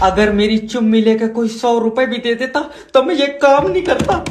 अगर मेरी चुम्मी लेके कोई 100 रुपए भी दे देता तो मैं ये काम नहीं करता।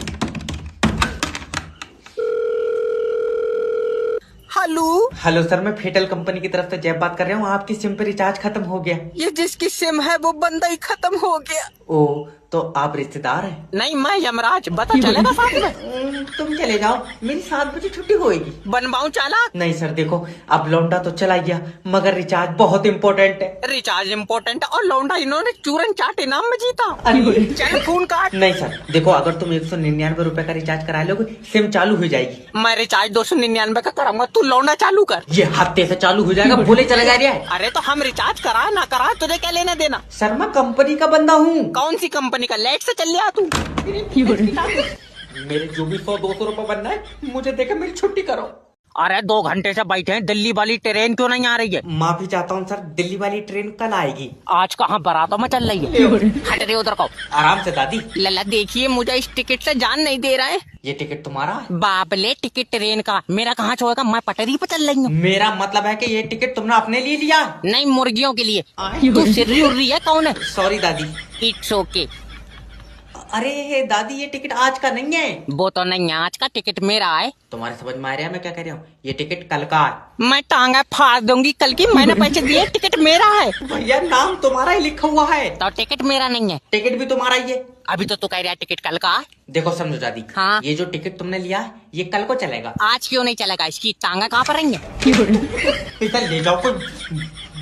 हेलो। हेलो सर, मैं फेटल कंपनी की तरफ से जैब बात कर रहा हूँ। आपकी सिम पे रिचार्ज खत्म हो गया। ये जिसकी सिम है वो बंदा ही खत्म हो गया। ओ, तो आप रिश्तेदार हैं? नहीं, मैं यमराज, पता चलेगा साथ में। तुम चले जाओ, मेरी 7 बजे छुट्टी होएगी। बनवाऊं चालाक? नहीं सर देखो, अब लौंडा तो चला गया मगर रिचार्ज बहुत इम्पोर्टेंट है। रिचार्ज इम्पोर्टेंट और लौंडा इन्होंने चूरन चाट इनाम में जीता। अरे चल फोन काट। नहीं सर देखो, अगर तुम 199 रुपए का रिचार्ज करा लोगे सिम चालू हो जाएगी। मैं रिचार्ज 299 का कराऊंगा, तू लौंडा चालू कर। ये हफ्ते से चालू हो जाएगा, बोले चला जा रहा है। अरे तो हम रिचार्ज करा ना करा तुझे क्या लेना देना? सर मैं कंपनी का बंदा हूँ। कौन सी कंपनी का? लेट से चल लिया तू। मेरे जो भी 100-200 रुपए बनना है मुझे देकर मेरी छुट्टी करो। अरे 2 घंटे से बैठे हैं, दिल्ली वाली ट्रेन क्यों नहीं आ रही है? माफी चाहता हूँ सर, दिल्ली वाली ट्रेन कल आएगी। आज कहाँ बारातों में चल रही है? हट रही उधर को। आराम से दादी। लला देखिए, मुझे इस टिकट से जान नहीं दे रहा है। ये टिकट तुम्हारा है? बाबले टिकट ट्रेन का, मेरा कहाँ छोड़ेगा? मैं पटरी पे चल रही हूँ। मेरा मतलब है कि ये टिकट तुमने अपने लिए लिया? नहीं, मुर्गियों के लिए। तू सिर्री उर्री है? कौन है? सॉरी दादी। It's okay. अरे दादी, ये टिकट आज का नहीं है। वो तो नहीं है, आज का टिकट मेरा है। तुम्हारे समझ में आ रहा है मैं क्या कह रहा हूँ? ये टिकट कल का है। मैं टांगा फाड़ दूंगी कल की। मैंने पैसे दिए, टिकट मेरा है। भैया नाम तुम्हारा ही लिखा हुआ है। तो टिकट मेरा नहीं है? टिकट भी तुम्हारा ही है। अभी तो तू कह रहा है टिकट कल का है। देखो समझो दादी, हाँ? ये जो टिकट तुमने लिया है ये कल को चलेगा। आज क्यों नहीं चलेगा? इसकी टांगा कहाँ पर रही है? इधर ले जाओ, कोई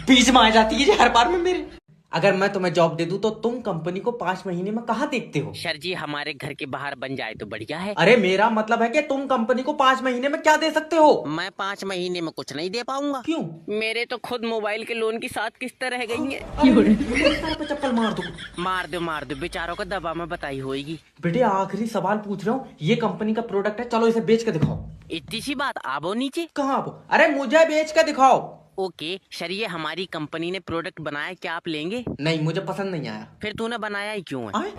बीच में आ जाती है हर बार में मेरे। अगर मैं तुम्हें जॉब दे दूं तो तुम कंपनी को 5 महीने में कहाँ देखते हो? सर जी, हमारे घर के बाहर बन जाए तो बढ़िया है। अरे मेरा मतलब है कि तुम कंपनी को 5 महीने में क्या दे सकते हो? मैं 5 महीने में कुछ नहीं दे पाऊंगा। क्यों? मेरे तो खुद मोबाइल के लोन की 7 किस्तें रह गई हैं। सर पे चप्पल मार दो। मार दो बेचारों को दबा में बताई होगी। बेटे आखिरी सवाल पूछ रहा हूँ, ये कंपनी का प्रोडक्ट है, चलो इसे बेच के दिखाओ। इतनी सी बात, आबो नीचे। कहाँ आप? अरे मुझे बेच के दिखाओ। ओके सर, ये हमारी कंपनी ने प्रोडक्ट बनाया, क्या आप लेंगे? नहीं, मुझे पसंद नहीं आया। फिर तूने बनाया ही क्यों है? आए?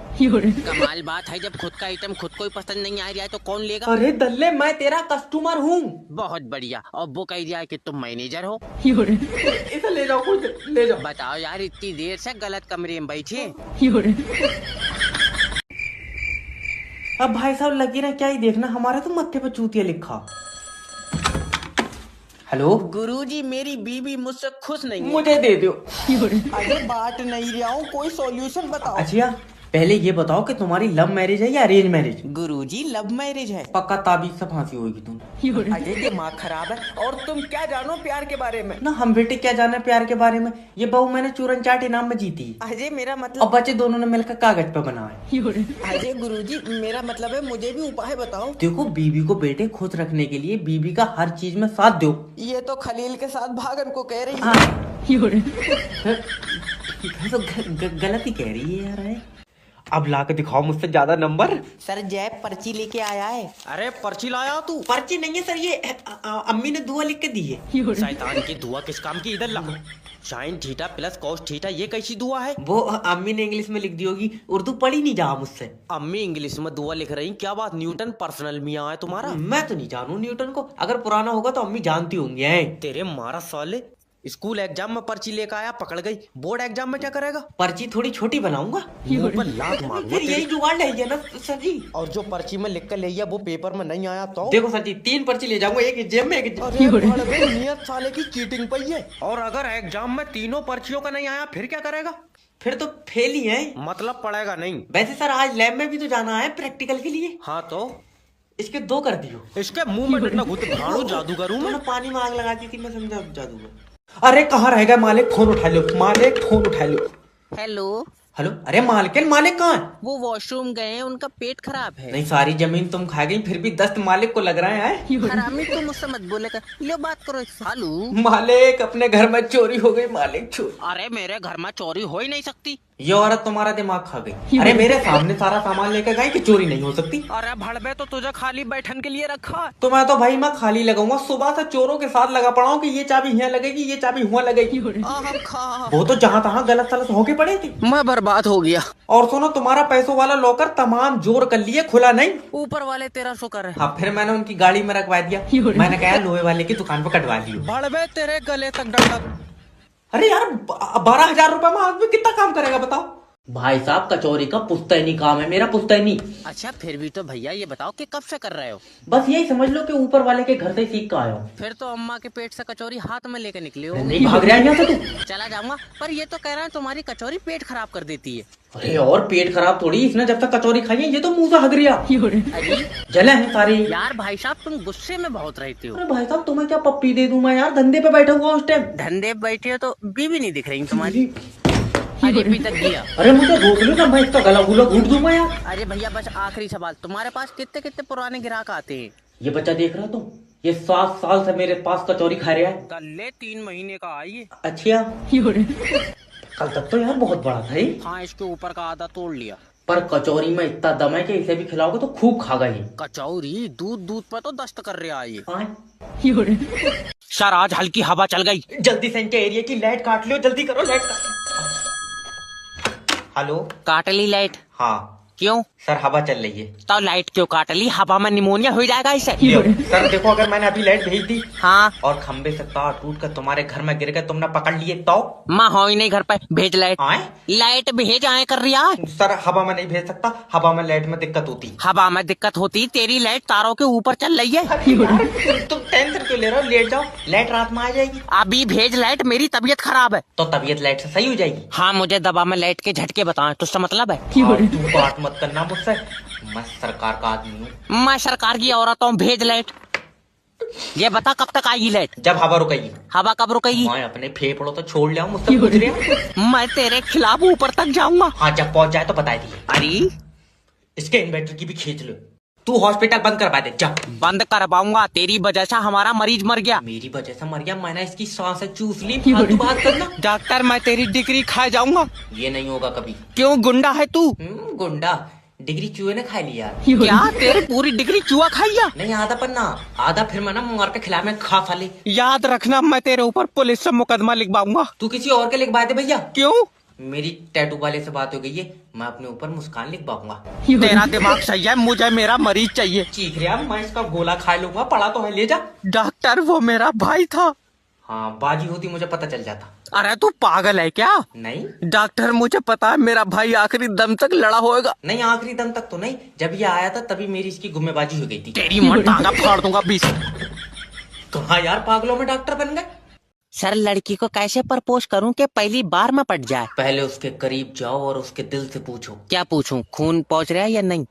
कमाल बात है, जब खुद का आइटम खुद को ही पसंद नहीं आ रहा है तो कौन लेगा? अरे दल्ले, मैं तेरा कस्टमर हूँ। बहुत बढ़िया। और वो कह दिया है कि तुम मैनेजर हो। इसे ले जाओ, कुछ ले जाओ। बताओ यार, इतनी देर से गलत कमरे में बैठे। अब भाई साहब लगी ना, क्या ही देखना, हमारे तो मत्थे पे चूतिया लिखा। हेलो गुरुजी, मेरी बीवी मुझसे खुश नहीं है। मुझे दे दो। अरे बात नहीं रहा हूँ, कोई सॉल्यूशन बताओ। अच्छा पहले ये बताओ कि तुम्हारी लव मैरिज है या अरेंज मैरिज? गुरुजी, लव मैरिज है। पक्का ताबीज से फांसी होगी तुम। अरे दिमाग खराब है। और तुम क्या जानो प्यार के बारे में? ना हम बेटे क्या जाने प्यार के बारे में, ये बहू मैंने चूरन चाट इनाम में जीती। अजय मेरा और मतलब, बच्चे दोनों ने मिलकर कागज पे बनाए। अजय गुरुजी मेरा मतलब है, मुझे भी उपाय बताओ। देखो, बीवी को बेटे खुश रखने के लिए बीवी का हर चीज में साथ दो। ये तो खलील के साथ भागन को कह रही है। तो गलती कह रही है यार। अब ला के दिखाओ मुझसे ज्यादा नंबर। सर जैब पर्ची लेके आया है। अरे पर्ची लाया तू? पर्ची नहीं है सर, ये अम्मी ने दुआ लिख के दी है। शैतान की दुआ किस काम की? इधर ला। Sine theta plus cos theta, ये कैसी दुआ है? वो अम्मी ने इंग्लिश में लिख दी होगी, उर्दू पढ़ी नहीं जा मुझसे। अम्मी इंग्लिश में दुआ लिख रही, क्या बात? न्यूटन पर्सनल मियाँ है तुम्हारा? मैं तो नहीं जानू न्यूटन को, अगर पुराना होगा तो अम्मी जानती होंगी। तेरे मारा साले, स्कूल एग्जाम में पर्ची लेकर आया, पकड़ गई। बोर्ड एग्जाम में क्या करेगा? पर्ची थोड़ी छोटी बनाऊंगा। मुंह पर लात मारूंगा। फिर यही जुगाड़ है ना सर जी। और जो पर्ची में लिख कर ले वो पेपर में नहीं आया तो? देखो सर जी, 3 पर्ची ले जाऊंगा, एक जेब में, एक नियत साले की चीटिंग पई है। और अगर एग्जाम में तीनों पर्चियों का नहीं आया फिर क्या करेगा? फिर तो फेल ही है। मतलब पड़ेगा नहीं? वैसे सर आज लैब में भी तो जाना है प्रैक्टिकल के लिए। हाँ तो इसके 2 कर दियो। इसके मुंह में डंडा घुस भाड़ू जादूगर हूँ मैं। पानी में आग लगा दी थी, मैं समझा जादूगर। अरे कहाँ रह गए मालिक, फोन उठा लो मालिक, फोन उठा लो। हेलो हेलो, अरे मालिक, मालिक कहाँ है? वो वॉशरूम गए हैं, उनका पेट खराब है। नहीं, सारी जमीन तुम खा गई फिर भी दस्त मालिक को लग रहा है। हरामी, तुम मुझसे मत बोलेगा। लो बात करो सालू। मालिक अपने घर में चोरी हो गई मालिक, चोरी। अरे मेरे घर में चोरी हो ही नहीं सकती। ये औरत तुम्हारा दिमाग खा गई। अरे मेरे सामने सारा सामान लेकर गई कि चोरी नहीं हो सकती। अरे भड़बे, तो तुझे खाली बैठन के लिए रखा। तो मैं तो भाई मैं खाली लगाऊंगा, सुबह से चोरों के साथ लगा पड़ा हूँ कि ये चाबी यहाँ लगेगी, ये चाबी हुआ लगेगी। वो तो जहाँ तहाँ गलत सलत होके पड़े थी। मैं बर्बाद हो गया। और सुनो, तुम्हारा पैसों वाला लॉकर तमाम जोर कर लिए, खुला नहीं। ऊपर वाले तेरा शुक्र है। हाँ, फिर मैंने उनकी गाड़ी में रखवा दिया। मैंने कहा लोहे वाले की दुकान पर कटवा लियो। भड़बे, तेरे गले तक डंडा। अरे यार 12,000 रुपए में आदमी कितना काम करेगा बताओ। भाई साहब कचौरी का पुश्तैनी काम है मेरा, पुश्तैनी। अच्छा फिर भी तो भैया ये बताओ कि कब से कर रहे हो? बस यही समझ लो कि ऊपर वाले के घर से ही सीख कर आया हूँ। फिर तो अम्मा के पेट से कचौरी हाथ में लेकर निकले हो। नहीं भाग रहा है यहाँ से तू। चला जाऊंगा, पर ये तो कह रहा है तुम्हारी कचौरी पेट खराब कर देती है। अरे और पेट खराब थोड़ी, इसने जब तक कचौरी खाई है ये तो मुंह से हग रिया। अरे जले हैं सारे। यार भाई साहब तुम गुस्से में बहुत रहते हो। अरे भाई साहब तुम्हें क्या पप्पी दे दूं मैं यार, धंधे पे बैठा हुआ उस टाइम। धंधे पे बैठे हो तो बीवी नहीं दिख रही तुम्हारी। अरे अभी तक दिया। अरे मुझे रोक लो ना, मैं इसका गला गुला घूट दूं मैं यार। अरे भैया बस आखिरी सवाल, तुम्हारे पास कितने कितने पुराने ग्राहक आते हैं? ये बच्चा देख रहा तुम, ये 7 साल से मेरे पास कचौरी खा रहा है। गले 3 महीने का आइए। अच्छा कल तक तो यार बहुत बड़ा था ये। हाँ इसके ऊपर का आधा तोड़ लिया। पर कचौरी में इतना दम है कि इसे भी खिलाओगे तो खूब खागा ये। कचौरी दूध दूध पर तो दस्त कर रहा है ये। हाँ? सर आज हल्की हवा चल गई। जल्दी से इनके एरिया की लाइट काट लो, जल्दी करो लाइट काट। हेलो काट ली लाइट? हाँ क्यों? सर हवा चल रही है। तो लाइट क्यों काट ली? हवा में निमोनिया हो जाएगा इसे। सर देखो अगर मैंने अभी लाइट भेज दी हाँ और खंबे से तार टूट कर तुम्हारे घर में गिर गए, तुमने पकड़ लिए तो? माँ हो ही नहीं घर पे, भेज लाइट। आए लाइट भेज आए कर रही है। सर हवा में नहीं भेज सकता, हवा में लाइट में दिक्कत होती। हवा में दिक्कत होती, तेरी लाइट तारों के ऊपर चल रही है। तुम टेंशन क्यों ले रहे हो, लेट जाओ, लाइट रात में आ जाएगी। अभी भेज लाइट, मेरी तबीयत खराब है। तो तबीयत लाइट से सही हो जाएगी। हाँ मुझे दबा में लाइट के झटके बताएं, तुझसे मतलब है? तू बात मत करना मुझसे, मैं सरकार का आदमी हूँ। मैं सरकार की औरत हूँ, भेज लाइट। ये बता कब तक आएगी लाइट? जब हवा रुकेगी। हवा कब रुकेगी? मैं अपने फेफड़ों तो छोड़ लिया हूँ, मुझसे पूछ रही है। मैं तेरे खिलाफ ऊपर तक जाऊंगा। हाँ जब पहुंच जाए तो बता दिए। अरे इसके इन्वर्टर की भी खींच लो। तू हॉस्पिटल बंद करवा दे जा। बंद करवाऊंगा, तेरी वजह से हमारा मरीज मर गया। मेरी वजह से मर गया? मैंने इसकी सांसें चूस ली, फालतू बात करना। डॉक्टर मैं तेरी डिग्री खा जाऊंगा। ये नहीं होगा कभी। क्यों गुंडा है तू? गुंडा? डिग्री चूहे ने खा लिया। क्या तेरी पूरी डिग्री चूहा खाइया? नहीं आधा पन्ना, आधा फिर मैं ना मार के खिला में खा साले। याद रखना मैं तेरे ऊपर पुलिस से मुकदमा लिखवाऊंगा। तू किसी और के लिखवा दे भैया। क्यों? मेरी टैटू वाले से बात हो गई है, मैं अपने ऊपर मुस्कान लिखवाऊंगा। तेरा दिमाग सही है, मुझे मेरा मरीज चाहिए। चीख रहा मैं इसका गोला खा लूंगा, पड़ा तो है, ले जा। डॉक्टर वो मेरा भाई था। हाँ बाजी होती मुझे पता चल जाता। अरे तू पागल है क्या? नहीं डॉक्टर मुझे पता है मेरा भाई आखिरी दम तक लड़ा होएगा। नहीं आखिरी दम तक तो नहीं, जब ये आया था तभी मेरी इसकी गुम्मेबाजी हो गई थी। तेरी मां टांगा फाड़ दूंगा 20। कहाँ यार पागलों में डॉक्टर बन गए। सर लड़की को कैसे प्रपोज करूं कि पहली बार में पट जाए? पहले उसके करीब जाओ और उसके दिल से पूछो। क्या पूछूं, खून पहुंच रहा है या नहीं?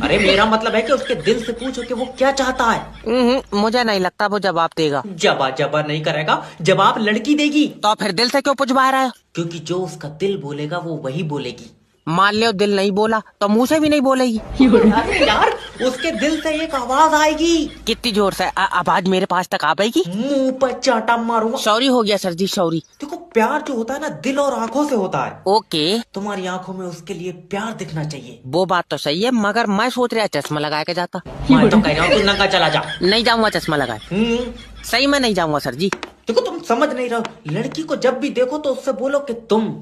अरे मेरा मतलब है कि उसके दिल से पूछो कि वो क्या चाहता है। मुझे नहीं लगता वो जवाब देगा। जबा नहीं करेगा, जवाब लड़की देगी। तो फिर दिल से क्यों पूछवा रहा है? क्योंकि जो उसका दिल बोलेगा वो वही बोलेगी। मान लियो दिल नहीं बोला तो मुंह से भी नहीं बोलेगी। अरे यार उसके दिल से एक आवाज आएगी। कितनी जोर से? आवाज मेरे पास तक आ पाएगी? मुंह पर चाटा मारूंगा। सॉरी हो गया सर जी, सॉरी। देखो प्यार जो होता है ना दिल और आंखों से होता है। ओके तुम्हारी आंखों में उसके लिए प्यार दिखना चाहिए। वो बात तो सही है, मगर मैं सोच रहा चश्मा लगा के जाता। मैं तो कह रहा हूँ तू नंगा चला जा। नहीं जाऊंगा चश्मा लगाए। सही में नहीं जाऊंगा सर जी। देखो तुम समझ नहीं रहो, लड़की को जब भी देखो तो उससे बोलो कि तुम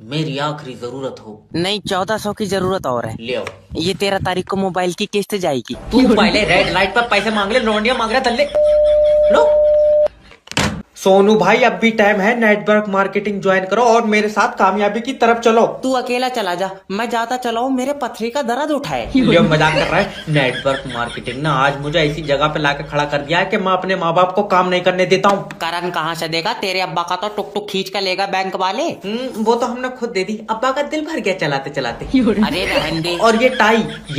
मेरी आखिरी जरूरत हो। नहीं 1400 की जरूरत और है। ले आओ। ये 13 तारीख को मोबाइल की किस्त जाएगी। तू पहले रेड लाइट पर पैसे मांग ले, लौंडिया मांग रहा तल्ले। लो सोनू भाई अब भी टाइम है, नेटवर्क मार्केटिंग ज्वाइन करो और मेरे साथ कामयाबी की तरफ चलो। तू अकेला चला जा, मैं जाता चलाऊं, मेरे पथरी का दर्द उठाए। ये मजाक कर रहा है। नेटवर्क मार्केटिंग ना आज मुझे ऐसी जगह पे लाके खड़ा कर दिया है कि मैं अपने माँ बाप को काम नहीं करने देता हूँ। करण कहाँ से देगा? तेरे अब्बा का तो टुक टुक खींच कर लेगा बैंक वाले। वो तो हमने खुद दे दी, अब्बा का दिल भर गया चलाते चलाते। अरे रहने दे। और ये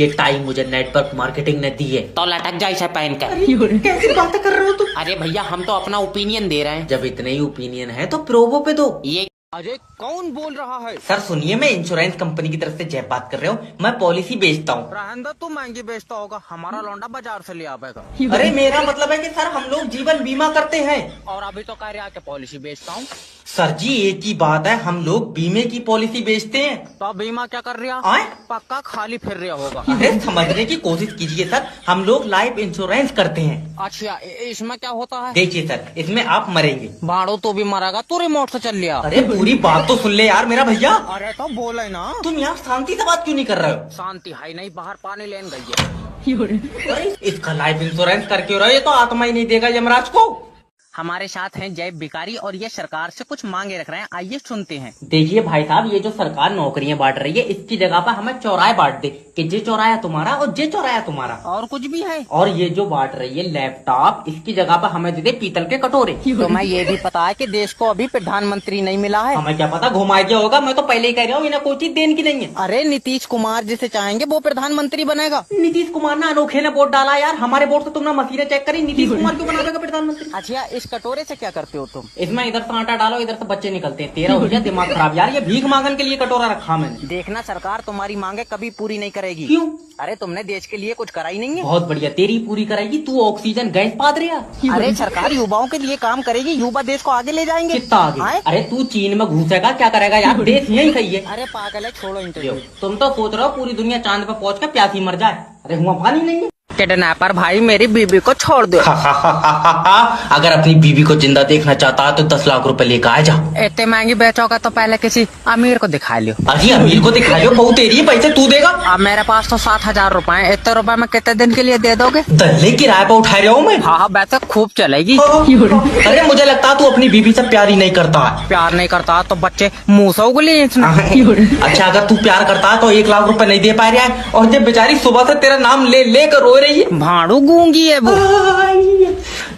टाई मुझे नेटवर्क मार्केटिंग ने दी है। तो लटक जा इसे पहन कर। कैसी बातें कर रहे हो तुम? अरे भैया हम तो अपना ओपिनियन दे रहे हैं। जब इतने ही ओपिनियन है तो प्रोवो पे दो। ये अरे कौन बोल रहा है? सर सुनिए, मैं इंश्योरेंस कंपनी की तरफ से जय बात कर रहा हूँ। मैं पॉलिसी बेचता हूँ। रहंदा तू महंगी बेचता होगा, हमारा लौंडा बाजार से ले आएगा। अरे मेरा मतलब है कि सर हम लोग जीवन बीमा करते हैं। और अभी तो कह रहा है पॉलिसी बेचता हूँ। सर जी एक ही बात है, हम लोग बीमे की पॉलिसी बेचते हैं। तो बीमा क्या कर रहा? आए? पक्का खाली फिर रहा होगा। अरे समझने की कोशिश कीजिए सर, हम लोग लाइफ इंश्योरेंस करते हैं। अच्छा इसमें क्या होता है? देखिए सर, इसमें आप मरेंगे। भाड़ो तो भी मरेगा, तू रिमोट से चल लिया। अरे पूरी बात तो सुन ले यार मेरा भैया। अरे तो बोले ना। तुम यहाँ शांति से बात क्यों नहीं कर रहे हो? शांति है नहीं, बाहर पानी लेन गई है। अरे इसका लाइफ इंश्योरेंस करके हो रहा है, ये तो आत्मा ही नहीं देगा यमराज को। हमारे साथ हैं जय भिखारी और ये सरकार से कुछ मांगे रख रहे हैं, आइए सुनते हैं। देखिए भाई साहब, ये जो सरकार नौकरियां बांट रही है, इसकी जगह पर हमें चौराहे बांट दे कि जे चौराया तुम्हारा और जे चौराया तुम्हारा। और कुछ भी है? और ये जो बांट रही है लैपटॉप, इसकी जगह पर हमें दे दे पीतल के कटोरे। तो मैं ये भी पता है कि देश को अभी प्रधानमंत्री नहीं मिला है। हमें क्या पता घुमा के होगा, मैं तो पहले ही कह रहा हूँ इन्हें कोई चीज देने की नहीं है। अरे नीतीश कुमार जिसे चाहेंगे वो प्रधानमंत्री बनेगा। नीतीश कुमार ने अनोखे ने वोट डाला यार, हमारे वोट से तुमने मशीनें चेक करी, नीतीश कुमार क्यों बना देगा प्रधानमंत्री? अच्छा, इस कटोरे से क्या करते हो तुम? इसमें इधर से आटा डालो, इधर से बच्चे निकलते हैं। तेरा हो गया दिमाग खराब यार, ये भीख मांगने के लिए कटोरा रखा मैंने। देखना सरकार तुम्हारी मांगे कभी पूरी नहीं करेगी। क्यों? अरे तुमने देश के लिए कुछ करा ही नहीं है। बहुत बढ़िया, तेरी पूरी कराएगी। तू ऑक्सीजन गैस पाद रहा। अरे सरकार युवाओं के लिए काम करेगी, युवा देश को आगे ले जाएंगे। कितना आगे? आए? अरे तू चीन में घुसेगा, क्या करेगा यार, देश यही सही है। अरे पागल है, छोड़ो इंटरव्यू। तुम तो सोच रहे हो पूरी दुनिया चांद पे पहुंच के प्यासी मर जाए। अरे हुआ पानी नहीं है। किडनैपर भाई मेरी बीबी को छोड़ दो। अगर अपनी बीबी को जिंदा देखना चाहता है तो 10 लाख रुपए लेकर आ जा। इतने महंगी बेचोगा तो पहले किसी अमीर को दिखा लियो। अरे अमीर को दिखा लो, बहुत तेरी है, पैसे तू देगा। अब मेरे पास तो 7,000 रुपए है, इतने रुपए में कितने दिन के लिए दे दोगे? दल्ले किराए पर उठा रहा हूँ मैं। हाँ वैसे खूब चलेगी। अरे मुझे लगता है तू अपनी बीबी से प्यार ही नहीं करता है। प्यार नहीं करता तो बच्चे मुंह से उगली अच्छा, अगर तू प्यार करता है तो 1 लाख रुपए नहीं दे पा रहा है, और जब बेचारी सुबह से तेरा नाम ले लेकर रो रही है। भाड़ू गूंगी है वो।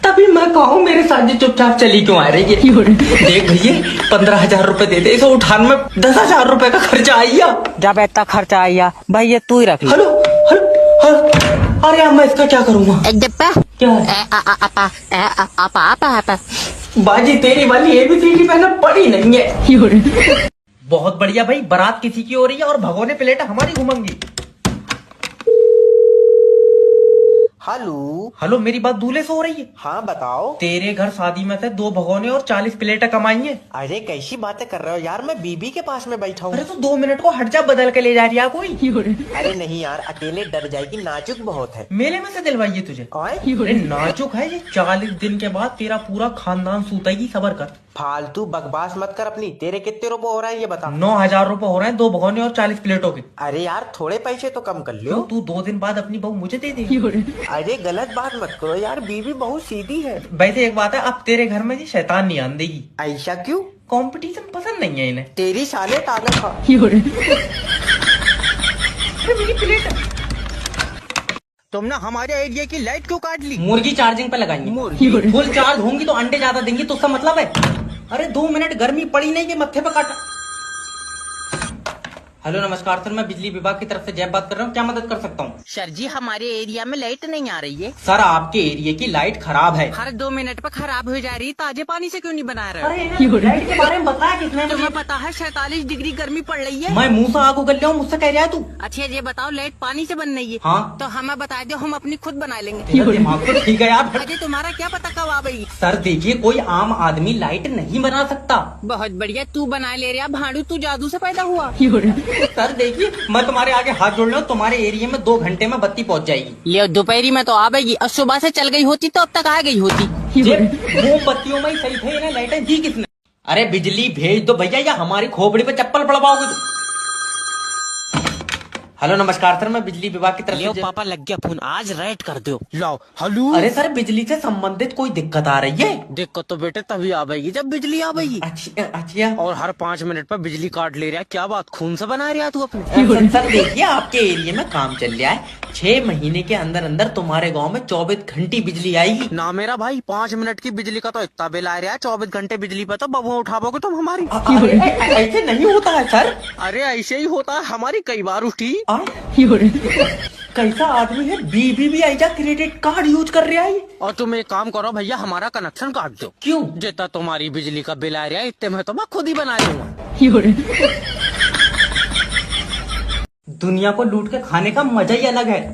तभी मैं कहूँ मेरे साथ जो चुपचाप चली क्यों आ रही है। देख भैया, 15,000 रुपए दे दे, इसे उठाने में 10,000 रुपए का खर्चा आइया। जब इतना खर्चा आया भैया तू ही रख ले। हेलो हेलो, अरे अब मैं इसका क्या करूँगा? क्या बाजी तेरी वाली ABCD मैंने पढ़ी नहीं है। बहुत बढ़िया भाई, बारात किसी की हो रही है और भगोने प्लेट हमारी घुमंगी। हेलो। हेलो, मेरी बात दूल्हे से हो रही है? हाँ बताओ। तेरे घर शादी में से 2 भगोने और 40 प्लेटें कमाई है। अरे कैसी बातें कर रहे हो यार, मैं बीबी के पास में बैठा हूँ। अरे तो 2 मिनट को हट जा, बदल के ले जा रही है कोई। अरे नहीं यार, अकेले डर जाएगी, नाजुक बहुत है। मेले में से दिलवाइए तुझे। अरे नाजुक है ये, 40 दिन के बाद तेरा पूरा खानदान सूतेगी, सबर कर। फालतू बकवास मत कर अपनी। तेरे कितने रुपए हो रहा है ये बता। 9,000 रुपए हो रहे हैं 2 भगोने और 40 प्लेटों के। अरे यार थोड़े पैसे तो कम कर लो। तू 2 दिन बाद अपनी बहू मुझे दे दे। अरे गलत बात मत करो यार, बीबी बहुत सीधी है। वैसे एक बात है, अब तेरे घर में जी शैतान नहीं आन देगी। ऐसा क्यों? कंपटीशन पसंद नहीं है इन्हें। तेरी साले ताकत खा। अरे मेरी प्लेट। तुमने हमारे एरिया की लाइट क्यों काट ली? मुर्गी चार्जिंग पे लगाएंगे। मुर्गी? फुल चार्ज होंगी तो अंडे ज्यादा देंगी, तो उसका मतलब है। अरे 2 मिनट गर्मी पड़ी नहीं कि मत्थे पे काटा। हेलो नमस्कार सर, मैं बिजली विभाग की तरफ से जय बात कर रहा हूँ, क्या मदद कर सकता हूँ? सर जी हमारे एरिया में लाइट नहीं आ रही है। सर आपके एरिया की लाइट खराब है। हर 2 मिनट पर खराब हो जा रही है, ताजे पानी से क्यों नहीं बना रहे? अरे लाइट के बारे में बताया किसने? तुम्हें पता है 47 डिग्री गर्मी पड़ रही है। मैं मुंह से आग उगल रहा हूँ, मुझसे कह रहा है तू? अच्छा ये बताओ, लाइट पानी से बन रही है? हाँ। तो हमें बता दो, हम अपनी खुद बना लेंगे। तेरा दिमाग तो ठीक है यार। अजय तुम्हारा क्या पता कब आ गई? सर देखिए, कोई आम आदमी लाइट नहीं बना सकता। बहुत बढ़िया, तू बना ले रहा भाड़ू, तू जादू से पैदा हुआ। सर देखिए, मैं तुम्हारे आगे हाथ जोड़ रहा हूँ, तुम्हारे एरिया में 2 घंटे में बत्ती पहुँच जाएगी। ये दोपहरी में तो आ गई, और सुबह से चल गई होती तो अब तक आ गई होती। मोमबत्तियों में ही सही थे, इन्हें लाइटें दी किसने? अरे बिजली भेज दो भैया, या हमारी खोपड़ी पे चप्पल पड़वाओगे तो। हेलो नमस्कार सर, मैं बिजली विभाग की तरफ से पापा लग गया फोन, आज रेड कर दो। लाओ हेलो। अरे सर, बिजली से संबंधित कोई दिक्कत आ रही है? दिक्कत तो बेटे तभी आ गई जब बिजली आ गई। अच्छा। और हर 5 मिनट पर बिजली काट ले रहा है, क्या बात खून से बना रहा तू अपने? सर देखिए, आपके एरिया में काम चल रहा है, 6 महीने के अंदर अंदर तुम्हारे गांव में 24 घंटे बिजली आएगी। ना मेरा भाई, 5 मिनट की बिजली का तो इतना बिल आ रहा है, 24 घंटे बिजली पे तो बबुआ उठाओगे तुम हमारी। ऐसे नहीं होता है सर। अरे ऐसे ही होता है, हमारी कई बार उठी। कैसा आदमी है, बीबी भी ऐसा क्रेडिट कार्ड यूज कर रहा है। और तुम एक काम करो भैया, हमारा कनेक्शन काट दो। क्यों? जितना तुम्हारी बिजली का बिल आ रहा है इतने में तो मैं खुद ही बना लूंगा। दुनिया को लूट के खाने का मजा ही अलग है।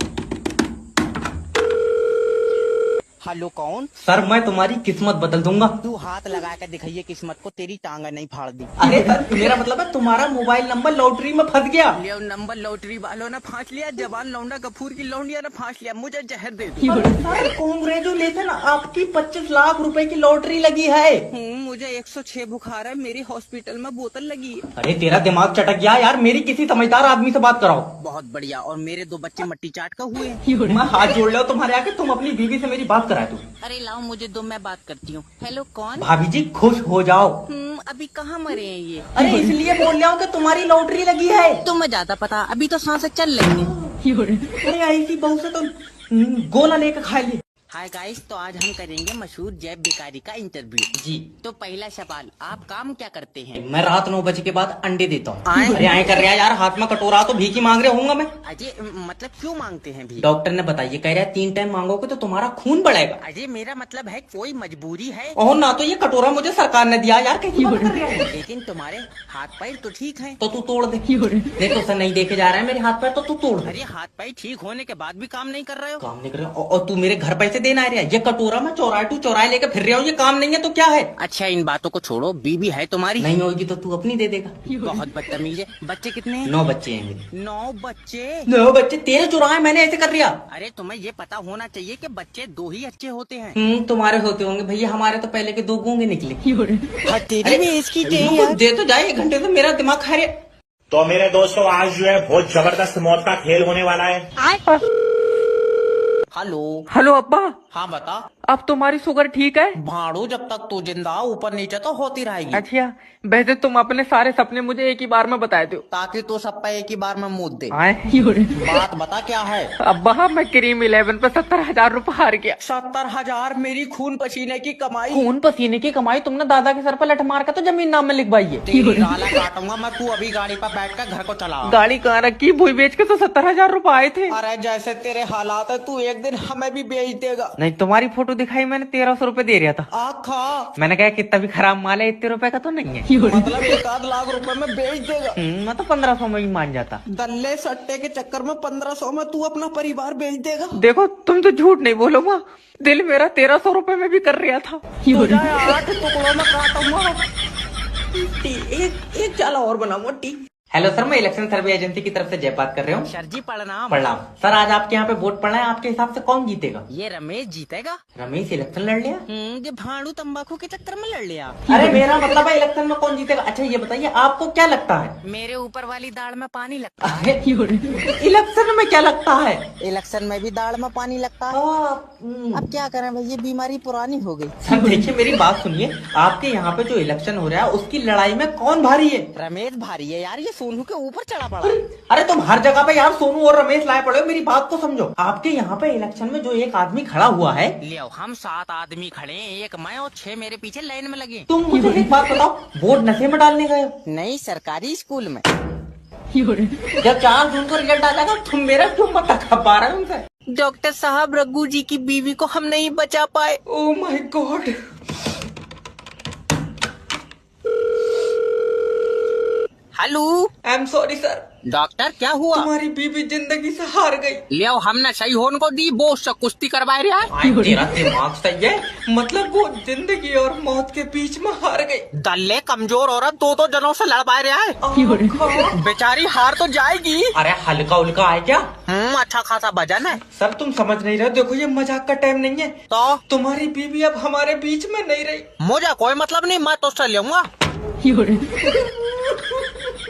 हेलो कौन? सर मैं तुम्हारी किस्मत बदल दूंगा। तू हाथ लगा कर दिखाइए किस्मत को, तेरी टांगा नहीं फाड़ दी। अरे सर मेरा मतलब है तुम्हारा मोबाइल नंबर लॉटरी में फंस गया। ले नंबर लॉटरी वालों ने फांस लिया, जवान लौंडा गफूर की लौंडिया ने फांस लिया, मुझे जहर दे दी। सर कांग्रेचुलेशन, आपकी 25 लाख रुपए की लॉटरी लगी है। मुझे 106 बुखार है, मेरी हॉस्पिटल में बोतल लगी है। अरे तेरा दिमाग चटक गया यार, मेरी किसी समझदार आदमी से बात कराओ। बहुत बढ़िया, और मेरे 2 बच्चे मट्टी चाट का हुए हैं। मैं हाथ जोड़ रहा हूँ तुम्हारे आगे, तुम अपनी बीवी से मेरी बात करा। रहा है तू? अरे लाओ मुझे दो, मैं बात करती हूँ। हेलो कौन? भाभी जी खुश हो जाओ। अभी कहाँ मरे हैं ये? अरे इसलिए बोल रहा हूँ कि तुम्हारी लॉटरी लगी है। तुम्हें ज्यादा पता, अभी तो सांसें चल रही हैं। अरे ऐसी बहू से तो गोला लेकर खा लिए। हाय गाइस, तो आज हम करेंगे मशहूर जैब भिखारी का इंटरव्यू। जी। तो पहला सवाल, आप काम क्या करते हैं? मैं रात 9 बजे के बाद अंडे देता हूँ। आए? अरे आए कर रहा है यार, हाथ में कटोरा तो भीख ही मांग रहे होऊंगा मैं। अजय मतलब क्यों मांगते हैं भी? डॉक्टर ने बताइए, कह रहा है 3 टाइम मांगोगे तो तुम्हारा खून बढ़ेगा। अजय मेरा मतलब है कोई मजबूरी है। और ना तो ये कटोरा मुझे सरकार ने दिया यार, कैसी बात कर रहा है। लेकिन तुम्हारे हाथ पैर तो ठीक हैं। तो तू तोड़ दे। देखो सर, नहीं देखे जा रहा है मेरे हाथ पैर, तो तू तोड़ दे। अरे हाथ पैर ठीक होने के बाद भी काम नहीं कर रहे हो? काम नहीं कर रहा और तू मेरे घर पैसे देना आ रहा है। ये कटोरा मैं चौराहे टू चौराहे लेकर फिर रहा हूँ, ये काम नहीं है तो क्या है? अच्छा इन बातों को छोड़ो, बीबी है तुम्हारी? नहीं होगी तो तू अपनी दे देगा। बहुत बदतमीज है। बच्चे कितने हैं? 9 बच्चे हैं मेरे। 9 बच्चे? 9 बच्चे तेरे चौराहे मैंने ऐसे कर दिया। अरे तुम्हें ये पता होना चाहिए कि बच्चे 2 ही अच्छे होते हैं। तुम्हारे होते होंगे भैया, हमारे तो पहले के 2 गूंगे निकले। तेरी भी इसकी रुको, दे तो जाए, 1 घंटे तो मेरा दिमाग खा रहा है। तो मेरे दोस्तों, आज जो है बहुत जबरदस्त मौत का खेल होने वाला है। हेलो। हेलो अब्बा, हाँ बता। अब तुम्हारी शुगर ठीक है? भाड़ू, जब तक तू जिंदा ऊपर नीचे तो होती रहेगी। अच्छा, वैसे तुम अपने सारे सपने मुझे एक ही बार में बताए दो ताकि तू सब पे एक ही बार में मुँह दे। बात बता क्या है? अब्बा मैं क्रीम 11 पे 70,000 रूपए हार गया। 70,000 मेरी खून पसीने की कमाई। खून पसीने की कमाई तुमने दादा के सर पर लठ मार कर तो जमीन नाम में लिखवाई है। तेरी गाला काटूंगा मैं, तू अभी गाड़ी पर बैठ कर घर को चला। गाड़ी कहाँ रखी? भूई बेच के तो 70,000 रूपए आए थे। अरे जैसे तेरे हालात है, तू एक दिन हमें भी बेच देगा। नहीं, तुम्हारी फोटो दिखाई मैंने, 1300 रूपए दे रहा था। आखा मैंने कहा कितना भी खराब माल है, इतने रुपए का तो नहीं है। मतलब 1 लाख रुपए में बेच देगा? मैं तो 1500 में ही मान जाता। दल्ले सट्टे के चक्कर में 1500 में तू अपना परिवार बेच देगा? देखो तुम तो झूठ नहीं बोलो माँ, दिल मेरा 1300 रूपए में भी कर रहा था। तुझे 8 टुकड़ों में काटूंगा। एक चाला और बनाऊंगा टी। हेलो सर, मैं इलेक्शन सर्वे एजेंसी की तरफ से जय बात कर रहा हूँ। सर जी प्रणाम। प्रणाम सर, आज आपके यहाँ पे वोट पड़ना है, आपके हिसाब से कौन जीतेगा? ये रमेश जीतेगा। रमेश इलेक्शन लड़ लिया? ये भाड़ू तंबाकू के चक्कर में लड़ लिया। अरे मेरा मतलब है इलेक्शन में कौन जीतेगा। अच्छा ये बताइए, आपको क्या लगता है? मेरे ऊपर वाली दाढ़ में पानी लगता है। अरे इलेक्शन में क्या लगता है? इलेक्शन में भी दाढ़ में पानी लगता है। अब क्या करें भाई, ये बीमारी पुरानी हो गई। सर देखिए मेरी बात सुनिए, आपके यहाँ पे जो इलेक्शन हो रहा है उसकी लड़ाई में कौन भारी है? रमेश भारी है यार, ये सोनू के ऊपर चढ़ा पड़ा। अरे तुम हर जगह पे यार सोनू और रमेश लाए पड़े हो, मेरी बात को समझो। आपके यहाँ पे इलेक्शन में जो एक आदमी खड़ा हुआ है, लियो हम 7 आदमी खड़े हैं, 1 मैं और 6 मेरे पीछे लाइन में लगे। तुम मुझे एक बात बताओ, वोट नशे में डालने गए हो? नहीं, सरकारी स्कूल में। जब 4 जून को रिजल्ट आ जाएगा तुम मेरा क्यों मत खपा रहे हो उनसे? डॉक्टर साहब, रघु जी की बीवी को हम नहीं बचा पाए। Oh my God. Hello. I am sorry sir. Doctor क्या हुआ? तुम्हारी बीवी जिंदगी से हार गई। लियो हमने सही होने को दी, वो उससे कुश्ती करवाए रहा है। तेरा दिमाग सही है, मतलब वो जिंदगी और मौत के बीच में हार गई। दल्ले कमजोर औरत 2 जनों से लड़वाए रहा है। बेचारी हार तो जाएगी। अरे हल्का उल्का है क्या? अच्छा खासा वजन है। सर तुम समझ नहीं रहे, देखो ये मजाक का टाइम नहीं है। तो तुम्हारी बीवी अब हमारे बीच में नहीं रही। मुझे कोई मतलब नहीं, मैं तो उससे लूंगा।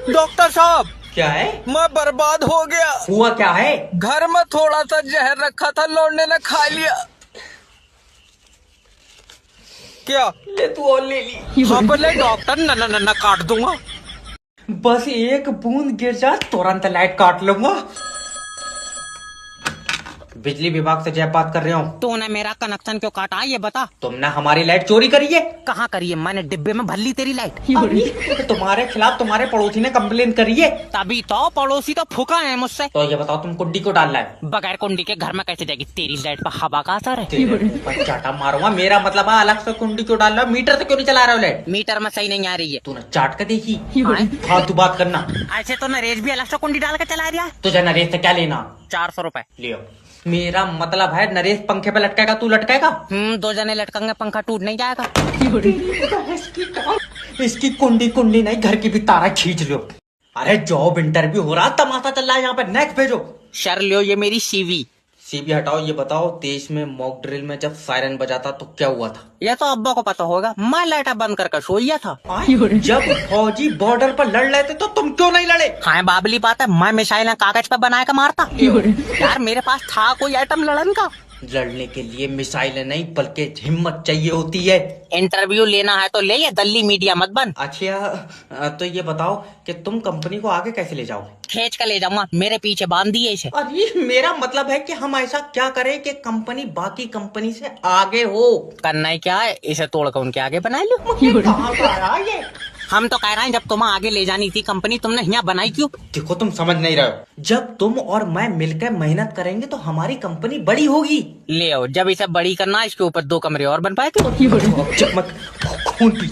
डॉक्टर साहब क्या है? मैं बर्बाद हो गया। हुआ क्या है? घर में थोड़ा सा जहर रखा था, लौंडे ने खा लिया। क्या? ले तू और ले ली। हाँ बोले डॉक्टर, न काट दूंगा। बस एक बूंद गिर जा तुरंत लाइट काट लूंगा। बिजली विभाग से जय बात कर रहा हूँ। तूने मेरा कनेक्शन क्यों काटा ये बता? तुमने हमारी लाइट चोरी करी है। कहाँ करी है? मैंने डिब्बे में भर ली तेरी लाइट। तुम्हारे खिलाफ तुम्हारे पड़ोसी ने कंप्लेन करी है। तभी तो पड़ोसी तो फूका है मुझसे। तो ये बताओ तुम कुंडी को डालना है? बगैर कुंडी के घर में कैसे जाएगी? तेरी लाइट पर हवा का असर है। चाटा मारूंगा। मेरा मतलब है अलग से कुंडी क्यों डाल रहा है? मीटर से क्यों नहीं चला रहा हो लाइट? मीटर में सही नहीं आ रही है। तूने चाट कर देखी? हाँ तू बात करना। ऐसे तो नरेश भी अलग से कुंडी डाल के चला रहा है। तुझे नरेश से क्या लेना? 400 रुपए लियो। मेरा मतलब है नरेश पंखे पे लटकेगा, तू लटकेगा? 2 जने लटकेंगे, पंखा टूट नहीं जाएगा। इसकी कुंडी नहीं, घर की भी तारा खींच लो। अरे जॉब इंटरव्यू हो रहा, तमाशा चल रहा है यहाँ पे। नेक्स्ट भेजो। शर लियो, ये मेरी सीवी। सीबी हटाओ। ये बताओ, देश में मॉक ड्रिल में जब सायरन बजाता तो क्या हुआ था? यह तो अब्बा को पता होगा, मैं लाइट बंद करके सोया था। जब फौजी बॉर्डर पर लड़ रहे थे तो तुम क्यों नहीं लड़े? हाँ बाबली बात है, मैं मिसाइलें कागज पे बना के मारता। यार मेरे पास था कोई आइटम लड़न का? लड़ने के लिए मिसाइलें नहीं बल्कि हिम्मत चाहिए होती है। इंटरव्यू लेना है तो ले, ये दल्ली मीडिया मत बन। अच्छा तो ये बताओ कि तुम कंपनी को आगे कैसे ले जाओगे? खींच कर ले जाऊंगा, मेरे पीछे बांध दिए इसे। अरे मेरा मतलब है कि हम ऐसा क्या करें कि कंपनी बाकी कंपनी से आगे हो। करना ही क्या है, इसे तोड़कर उनके आगे बना लो। कहाँ का आया ये? हम तो कह रहे हैं जब तुम्हें आगे ले जानी थी कंपनी, तुमने यहाँ बनाई क्यों? देखो तुम समझ नहीं रहे हो। जब तुम और मैं मिलकर मेहनत करेंगे तो हमारी कंपनी बड़ी होगी। ले आओ, जब इसे बड़ी करना इसके ऊपर 2 कमरे और बन पाए थे। मत खून पी।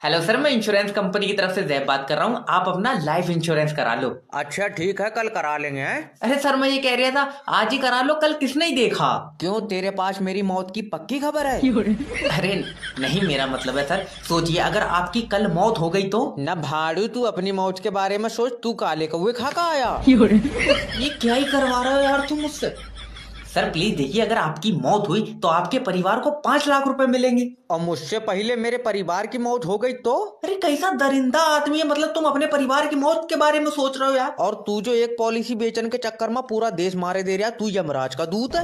हेलो सर, मैं इंश्योरेंस कंपनी की तरफ से जैब बात कर रहा हूँ। आप अपना लाइफ इंश्योरेंस करा लो। अच्छा ठीक है, कल करा लेंगे हैं? अरे सर मैं ये कह रहा था आज ही करा लो, कल किसने ही देखा। क्यों, तेरे पास मेरी मौत की पक्की खबर है? अरे नहीं, मेरा मतलब है सर, सोचिए अगर आपकी कल मौत हो गई तो। न भाड़ू, तू अपनी मौत के बारे में सोच। तू काले कौवे खा का आया? ये क्या ही करवा रहे हो यार तुम मुझसे। सर प्लीज देखिए, अगर आपकी मौत हुई तो आपके परिवार को 5 लाख रुपए मिलेंगे। और मुझसे पहले मेरे परिवार की मौत हो गई तो? अरे कैसा दरिंदा आदमी है, मतलब तुम अपने परिवार की मौत के बारे में सोच रहे हो यार। और तू जो एक पॉलिसी बेचने के चक्कर में पूरा देश मारे दे रहा, तू यमराज का दूत है।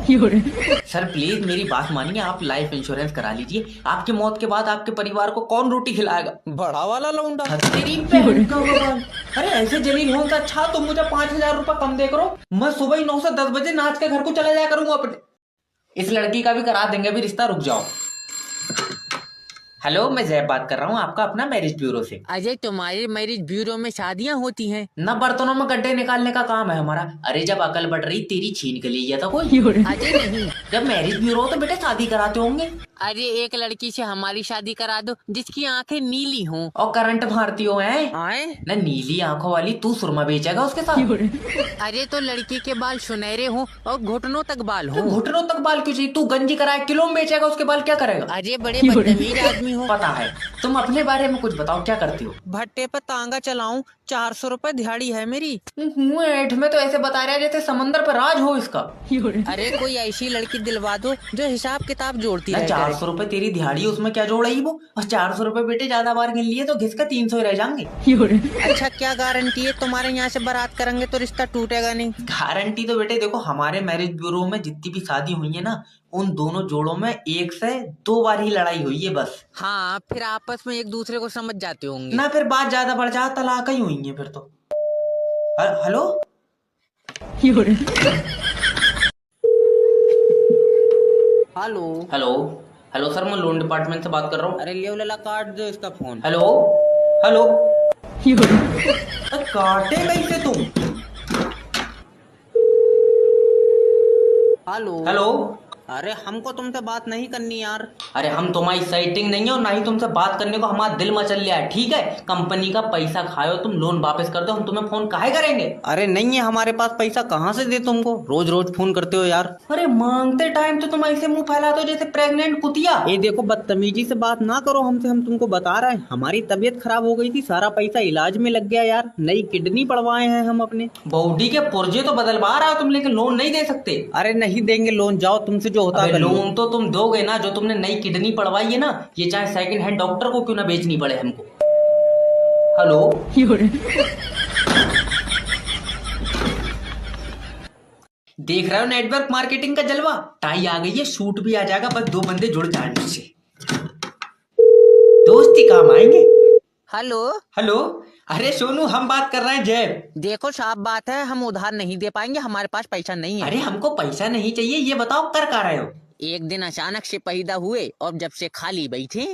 सर प्लीज मेरी बात मानिए, आप लाइफ इंश्योरेंस करा लीजिए। आपकी मौत के बाद आपके परिवार को कौन रोटी खिलाएगा? बड़ा वाला लौंडा। तेरी बहन का भगवान। अरे ऐसे जलील होने से अच्छा तुम मुझे 5,000 रुपए कम दे करो, मैं सुबह ही 9 से 10 बजे नाच के घर को चला जाया करूंगा अपने। इस लड़की का भी करा देंगे अभी रिश्ता, रुक जाओ। हेलो, मैं जैब बात कर रहा हूँ आपका अपना मैरिज ब्यूरो से। अजय, तुम्हारे मैरिज ब्यूरो में शादियाँ होती हैं? न बर्तनों में गड्ढे निकालने का काम है हमारा। अरे जब अकल बढ़ रही तेरी छीन के लिए था कोई। अजय नहीं, जब मैरिज ब्यूरो हो तो बेटे शादी कराते होंगे। अरे एक लड़की से हमारी शादी करा दो जिसकी आंखें नीली हों। और करंट मारती हो हैं? आए? न नीली आंखों वाली तू सुरमा बेचेगा उसके साथ। अरे तो लड़की के बाल सुनहरे हों और घुटनों तक बाल तो हों। घुटनों तक बाल क्यों चाहिए? तू गंजी कराए किलो में बेचेगा उसके बाल, क्या करेगा? अरे बड़े बदतमीज आदमी हो। पता है। तुम अपने बारे में कुछ बताओ, क्या करती हो? भट्टे पर तांगा चलाऊं, 400 रुपए दिहाड़ी है मेरी। ऐठ में तो ऐसे बता रहा है जैसे समंदर पर राज हो इसका। अरे कोई ऐसी लड़की दिलवा दो जो हिसाब किताब जोड़ती ना रहे। 400 रुपए तेरी दिहाड़ी, उसमें क्या जोड़ रही वो? और 400 रुपए बेटे ज्यादा बार गिन लिए तो घिस का 300 ही रह जाएंगे। अच्छा क्या गारंटी है तुम्हारे यहाँ से बारात करेंगे तो रिश्ता टूटेगा नहीं? गारंटी तो बेटे देखो, हमारे मैरिज ब्यूरो में जितनी भी शादी हुई है ना, उन दोनों जोड़ों में 1 से 2 बार ही लड़ाई हुई है बस। हाँ, फिर आपस में एक दूसरे को समझ जाते होंगे ना फिर बात ज्यादा बढ़ जाए तलाक ही हुई है फिर तो। Hello hello hello hello sir, मैं लोन डिपार्टमेंट से बात कर रहा हूँ। अरे ले लला काट दो इसका फोन। हेलो हेलो काटे कैसे तुम? हेलो हेलो अरे हमको तुमसे बात नहीं करनी यार। अरे हम तुम्हारी सेटिंग नहीं है और ना ही तुमसे बात करने को हमारा दिल मचल लिया है, ठीक है? कंपनी का पैसा खाओ, तुम लोन वापस कर दो, हम तुम्हें फोन काहे करेंगे? अरे नहीं है हमारे पास पैसा, कहाँ से दे तुमको? रोज रोज फोन करते हो यार। अरे मांगते टाइम तो तुम ऐसे मुंह फैलाते हो जैसे प्रेग्नेंट कुतिया। ये देखो, बदतमीजी से बात ना करो हमसे, हम तुमको बता रहे हैं हमारी तबीयत खराब हो गई थी, सारा पैसा इलाज में लग गया यार, नई किडनी पड़वाए हैं हम अपने। बॉडी के पुर्जे तो बदलवा रहा हो तुम, लेकिन लोन नहीं दे सकते। अरे नहीं देंगे लोन, जाओ तुमसे जो होता है। लोन तो तुम दोगे ना, जो तुमने नई किडनी पड़वाई है ना, ये चाहे सेकंड हैंड डॉक्टर को क्यों ना बेचनी पड़े हमको। हेलो देख रहे हो नेटवर्क मार्केटिंग का जलवा? टाई आ गई है, शूट भी आ जाएगा, बस 2 बंदे जुड़ जाए मुझसे, दोस्ती काम आएंगे। हेलो हेलो अरे सोनू, हम बात कर रहे हैं जैब। देखो साफ बात है, हम उधार नहीं दे पाएंगे, हमारे पास पैसा नहीं है। अरे हमको पैसा नहीं चाहिए, ये बताओ कर क्या रहे हो? एक दिन अचानक से पैदा हुए और जब से खाली बैठे।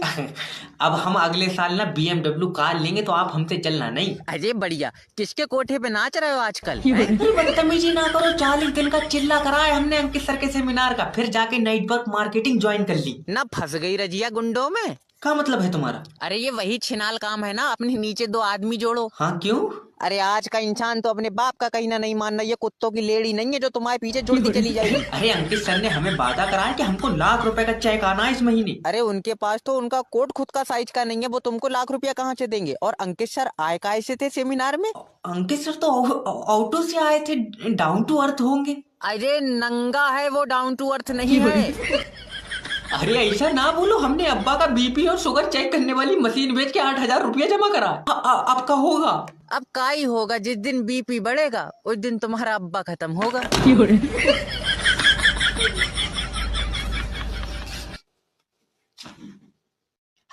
अब हम अगले साल ना BMW कार लेंगे तो आप हमसे चलना नहीं। अरे बढ़िया, किसके कोठे पे नाच रहे हो आजकल? अरे बदतमीजी ना करो, 40 दिन का चिल्ला कराया हमने अंकित सर के सेमिनार का, फिर जाके नेटवर्क मार्केटिंग ज्वाइन कर ली। ना फंस गई रजिया गुंडों में? क्या मतलब है तुम्हारा? अरे ये वही छिनाल काम है ना, अपने नीचे 2 आदमी जोड़ो। हाँ क्यों? अरे आज का इंसान तो अपने बाप का कहीं ना नहीं मानना, ये कुत्तों की लेड़ी नहीं है जो तुम्हारे पीछे जुड़ती चली जाएगी। अरे अंकित सर ने हमें वादा कराया कि हमको लाख रुपए का चेक आना है इस महीने। अरे उनके पास तो उनका कोट खुद का साइज का नहीं है, वो तुमको लाख रुपया कहाँ से देंगे? और अंकित सर आए काहे से थे सेमिनार में? अंकित सर तो ऑटो से आए थे, डाउन टू अर्थ होंगे। अरे नंगा है वो, डाउन टू अर्थ नहीं है। अरे ऐसा ना बोलो, हमने अब्बा का BP और शुगर चेक करने वाली मशीन बेच के 8,000 रुपया जमा करा। अब का होगा? अब का ही होगा, जिस दिन BP बढ़ेगा उस दिन तुम्हारा अब्बा खत्म होगा।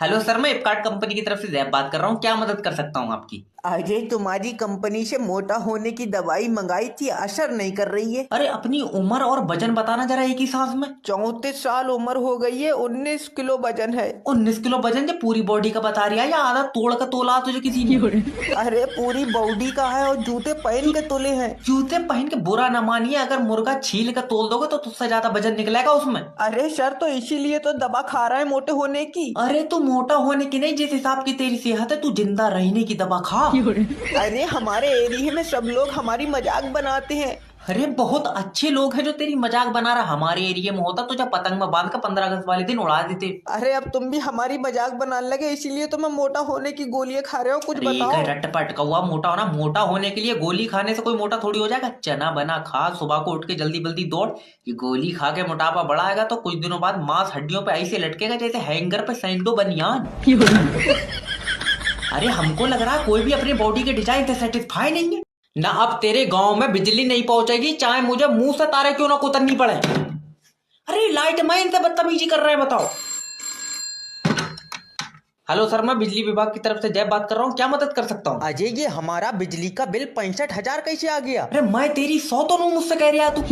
हेलो सर, मैं फ्लिपकार्ट कंपनी की तरफ से जैब बात कर रहा हूँ। क्या मदद कर सकता हूँ आपकी? अजय, तुम्हारी कंपनी से मोटा होने की दवाई मंगाई थी, असर नहीं कर रही है। अरे अपनी उम्र और वजन बताना जरा एक ही सांस में। 34 साल उम्र हो गई है, 19 किलो वजन है। 19 किलो वजन जो पूरी बॉडी का बता रही है या आधा तोड़ का तोला तुझे किसी ने? अरे पूरी बॉडी का है और जूते पहन के तोले हैं। जूते पहन के बुरा न मानिए, अगर मुर्गा छील कर तोल दोगे तो तुझसे ज्यादा वजन निकलेगा उसमें। अरे सर, तो इसीलिए तो दवा खा रहा है मोटे होने की। अरे तू मोटा होने की नहीं, जिस हिसाब की तेरी सेहत है तू जिंदा रहने की दवा खा। अरे हमारे एरिया में सब लोग हमारी मजाक बनाते हैं। अरे बहुत अच्छे लोग हैं जो तेरी मजाक बना रहा। हमारे एरिया में होता तो जब पतंग में बांध कर 15 अगस्त वाले दिन उड़ा देते। अरे अब तुम भी हमारी मजाक बनाने लगे, इसीलिए तो मैं मोटा होने की गोलियां खा रहे हो। कुछ बताओ। रटपट कौवा, मोटा होना, मोटा होने के लिए गोली खाने से कोई मोटा थोड़ी हो जाएगा। चना बना खा, सुबह को उठ के जल्दी जल्दी दौड़। ये गोली खा के मोटापा बढ़ाएगा तो कुछ दिनों बाद मांस हड्डियों पे ऐसे लटकेगा जैसे हैंगर पे सैंडो बनियान। अरे हमको लग रहा है कोई भी अपनी बॉडी के डिजाइन से सेटिस्फाई नहीं है ना। अब तेरे गांव में बिजली नहीं पहुंचेगी चाहे मुझे मुंह से तारे क्यों ना कुतरनी पड़े। अरे लाइट मैन से बदतमीजी कर रहे हैं, बताओ। हेलो सर, मैं बिजली विभाग की तरफ से जय बात कर रहा हूँ। क्या मदद कर सकता हूँ? अजय, ये हमारा बिजली का बिल 65,000 कैसे आ गया? अरे मैं तेरी 100 तो नहीं मुझसे कह रहा तू।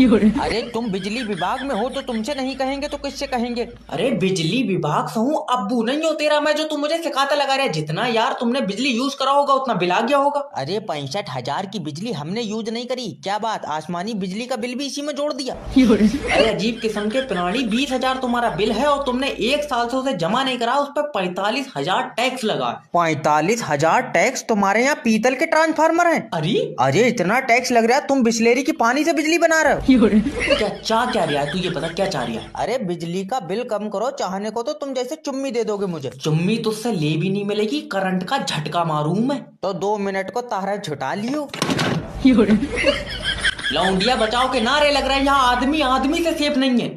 अरे तुम बिजली विभाग में हो तो तुमसे नहीं कहेंगे तो किससे कहेंगे? अरे बिजली विभाग से हूँ, अब्बू नहीं हो तेरा मैं जो तू मुझे सिखाता लगा रहा है। जितना यार तुमने बिजली यूज करा होगा उतना बिल आ गया होगा। अरे 65,000 की बिजली हमने यूज नहीं करी। क्या बात, आसमानी बिजली का बिल भी इसी में जोड़ दिया? अरे अजीब किस्म के प्राणी, 20,000 तुम्हारा बिल है और तुमने 1 साल से उसे जमा नहीं करा। उस पर 45,000 टैक्स लगा। 45,000 टैक्स? तुम्हारे यहाँ पीतल के ट्रांसफार्मर हैं? अरे इतना टैक्स लग रहा है, तुम बिस्लेरी की पानी से बिजली बना रहे हो? क्या चाह क्या रहा है तू, ये पता क्या चाह रहा है? अरे बिजली का बिल कम करो, चाहने को तो तुम जैसे चुम्मी दे दोगे मुझे। चुम्मी तुझसे ले भी नहीं मिलेगी, करंट का झटका मारूं मैं। तो 2 मिनट को तारा झुटा लियो। लौंडिया बचाओ के नारे लग रहे हैं, यहाँ आदमी आदमी से सेफ नहीं है।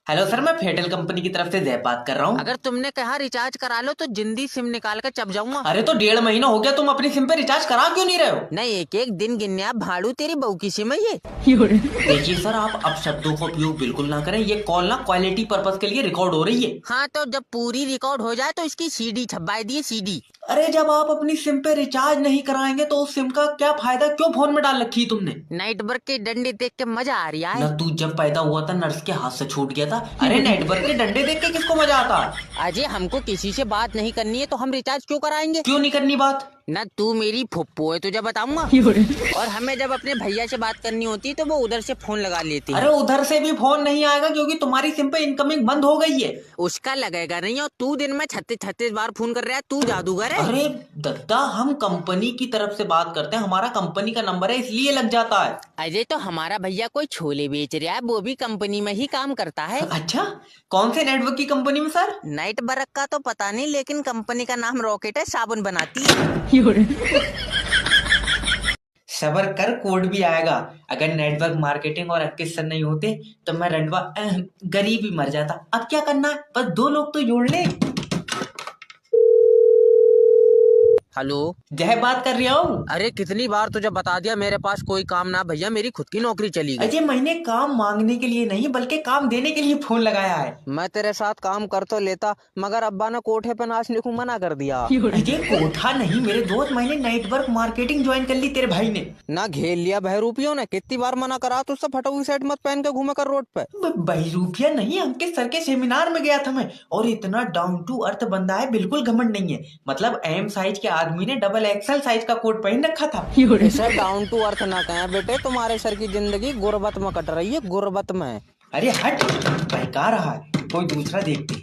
हेलो सर, मैं फेडरल कंपनी की तरफ से जैब बात कर रहा हूँ। अगर तुमने कहा रिचार्ज करा लो तो जिंदी सिम निकाल कर चप जाऊंगा। अरे तो 1.5 महीना हो गया, तुम अपनी सिम पे रिचार्ज करा क्यों नहीं रहे हो? नहीं, एक एक दिन गिनने आप भाड़ू, तेरी बहू की सिम है ये। देखिए सर, आप अब शब्दों का उपयोग बिल्कुल ना करें। ये कॉल ना क्वालिटी पर्पस के लिए रिकॉर्ड हो रही है। हाँ, तो जब पूरी रिकॉर्ड हो जाए तो इसकी सीडी छपवाई दिए, सीडी। अरे जब आप अपनी सिम पे रिचार्ज नहीं कराएंगे तो उस सिम का क्या फायदा? क्यों फोन में डाल रखी तुमने? नेटवर्क के डंडे देख के मजा आ रहा है ना। तू जब पैदा हुआ था नर्स के हाथ से छूट गया था। अरे नेटवर्क के डंडे देख के किसको मजा आता? अजय, हमको किसी से बात नहीं करनी है तो हम रिचार्ज क्यों कराएंगे? क्यों नहीं करनी बात? ना तू मेरी फुप्पो है, तुझे बताऊंगा। और हमें जब अपने भैया से बात करनी होती है तो वो उधर से फोन लगा लेती है। अरे उधर से भी फोन नहीं आएगा क्योंकि तुम्हारी सिम पे इनकमिंग बंद हो गई है। उसका लगेगा नहीं, और तू दिन में 36 बार फोन कर रहा है, तू जादूगर है। अरे दत्ता, हम कंपनी की तरफ से बात करते हैं, हमारा कंपनी का नंबर है इसलिए लग जाता है। अजय, तो हमारा भैया कोई छोले बेच रहा है, वो भी कंपनी में ही काम करता है। अच्छा, कौन से नेटवर्क की कंपनी में सर? नाइट बरक का तो पता नहीं, लेकिन कंपनी का नाम रॉकेट है, साबुन बनाती है। सबर कर, कोड भी आएगा। अगर नेटवर्क मार्केटिंग और 21 सर नहीं होते तो मैं रंडवा गरीब ही मर जाता। अब क्या करना है, बस 2 लोग तो जोड़ ले। हेलो, जय बात कर रहा हूँ। अरे कितनी बार तुझे बता दिया मेरे पास कोई काम ना भैया, मेरी खुद की नौकरी चली गई। अजय, मैंने काम मांगने के लिए नहीं बल्कि काम देने के लिए फोन लगाया है। मैं तेरे साथ काम कर तो लेता, मगर अब्बा ने कोठे पे नाच लिखूं मना कर दिया। अजय कोठा नहीं मेरे दोस्त, मैंने नेटवर्क मार्केटिंग ज्वाइन कर ली तेरे भाई ने। ना घेर लिया बहरूपियों ने, कितनी बार मना करा तुझसे, फटोगी सेट मत पहन के घूमे कर रोड पे। बहरूपिया नहीं, अंकित सर के सेमिनार में गया था मैं, और इतना डाउन टू अर्थ बंदा है, बिल्कुल घमंड नहीं है। मतलब एम साइज के आदमी ने डबल एक्सल साइज का कोट पहन रखा था। इसे डाउन टू अर्थ ना कहें बेटे, तुम्हारे सर की जिंदगी गुर्बत में कट रही है, गुर्बत में। अरे हट, बहका रहा है, कोई दूसरा देखते हैं।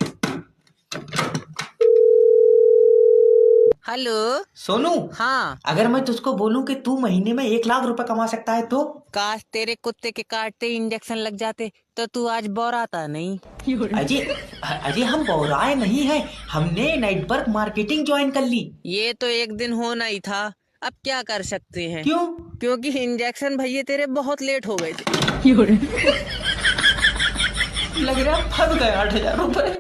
हेलो सोनू। हाँ, अगर मैं तुझको बोलूं कि तू महीने में 1 लाख रुपए कमा सकता है तो? काश तेरे कुत्ते के काटते इंजेक्शन लग जाते तो तू आज बौराता नहीं। अजय अजय, हम बौराए नहीं हैं, हमने नेटवर्क मार्केटिंग ज्वाइन कर ली। ये तो एक दिन होना ही था, अब क्या कर सकते हैं। क्यों? क्योंकि इंजेक्शन भैया तेरे बहुत लेट हो गए थे। लग रहा फंस गए 8,000 रुपए।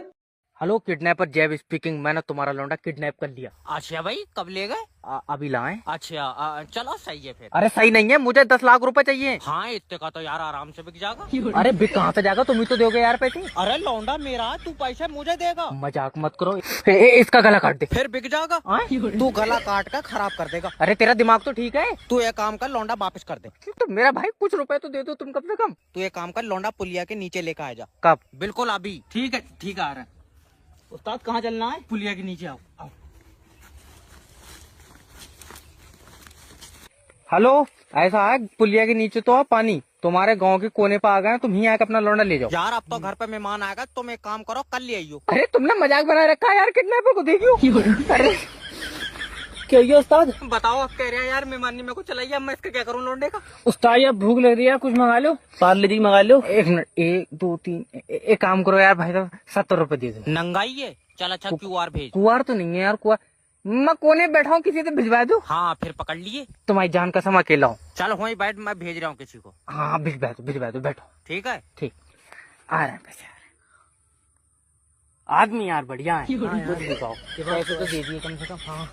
हेलो किडनैपर जैब स्पीकिंग, मैंने तुम्हारा लौंडा किडनैप कर लिया। अच्छा भाई, कब ले गए? अभी लाए। अच्छा चलो सही है फिर। अरे सही नहीं है, मुझे 10 लाख रुपए चाहिए। हाँ, इतने का तो यार आराम से बिक जाएगा। अरे बिक कहाँ से जाएगा, तुम ही तो दोगे यार पैसे। अरे लौंडा मेरा, तू पैसे मुझे देगा। मजाक मत करो। इसका गला काट दे। फिर बिक जाएगा। तू गला काट कर खराब कर देगा। अरे तेरा दिमाग तो ठीक है। तू एक काम कर, लौंडा वापस कर दे। तो मेरा भाई कुछ रुपए तो दे दो तुम कम से कम। तू एक काम कर, लौंडा पुलिया के नीचे लेकर आ जा। कब? बिल्कुल अभी। ठीक है आ रहा है। उस्ताद कहाँ चलना है? पुलिया के नीचे आओ। हेलो, ऐसा है पुलिया के नीचे तो पानी तुम्हारे गांव के कोने पे आ गए, तुम ही आके अपना लौंडा ले जाओ। यार अब तो घर पे मेहमान आएगा, तुम एक काम करो, कल ले आइयो। अरे तुमने मजाक बना रखा है यार, किडनैपर को देखियो। अरे क्या ये उस्ताद? बताओ, अब कह रहे हैं यार मेहमानी मेरे को चलाइए, अब मैं इसका क्या करूँ लौंडे का? उस्ताद यार भूख लग रही है, कुछ मंगा लो। पार्ले जी मंगा लो। 1 मिनट, 1 2 3 एक काम करो यार भाई साहब, 70 रुपए दे दो। नंगाई है। चल अच्छा, QR भेज। कुआर तो नहीं है यार, कुआर मैं कोने बैठा हूँ, किसी से भिजवा दो। हाँ फिर पकड़ लिए। तुम्हारी जान कसम अकेला हूँ। चल वहीं बैठ, मैं भेज रहा हूँ किसी को। हाँ भिजवा दो, बैठो। ठीक है। ठीक आ रहे हैं पैसे, आदमी यार बढ़िया है। हाँ यार दिखाओ, पैसे तो दे दिए कम से कम। हाँ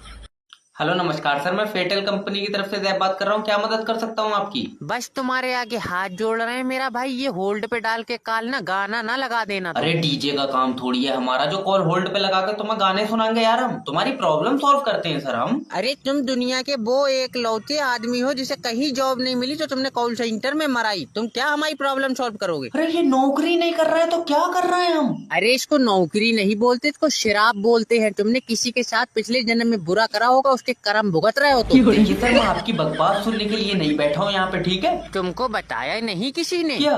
हेलो नमस्कार सर, मैं फेटल कंपनी की तरफ से जैब बात कर रहा हूँ। क्या मदद कर सकता हूँ आपकी? बस तुम्हारे आगे हाथ जोड़ रहे हैं मेरा भाई, ये होल्ड पे डाल के कॉल ना गाना ना लगा देना। अरे डीजे का काम थोड़ी है हमारा, जो कॉल होल्ड पे लगा के तुम्हें गाने सुनाएंगे यार। हम तुम्हारी प्रॉब्लम सॉल्व करते हैं सर हम। अरे तुम दुनिया के वो एक लौते आदमी हो जिसे कहीं जॉब नहीं मिली तो तुमने कॉल सेंटर में मराई। तुम क्या हमारी प्रॉब्लम सॉल्व करोगे? अरे ये नौकरी नहीं कर रहा है तो क्या कर रहे हैं हम? अरे इसको नौकरी नहीं बोलते, इसको शराब बोलते हैं। तुमने किसी के साथ पिछले जन्म में बुरा करा होगा, उसके कर्म भुगत रहे हो तुम। देखिए सर, मैं आपकी बकवास सुनने के लिए नहीं बैठा हूँ यहाँ पे, ठीक है? तुमको बताया नहीं किसी ने? क्या?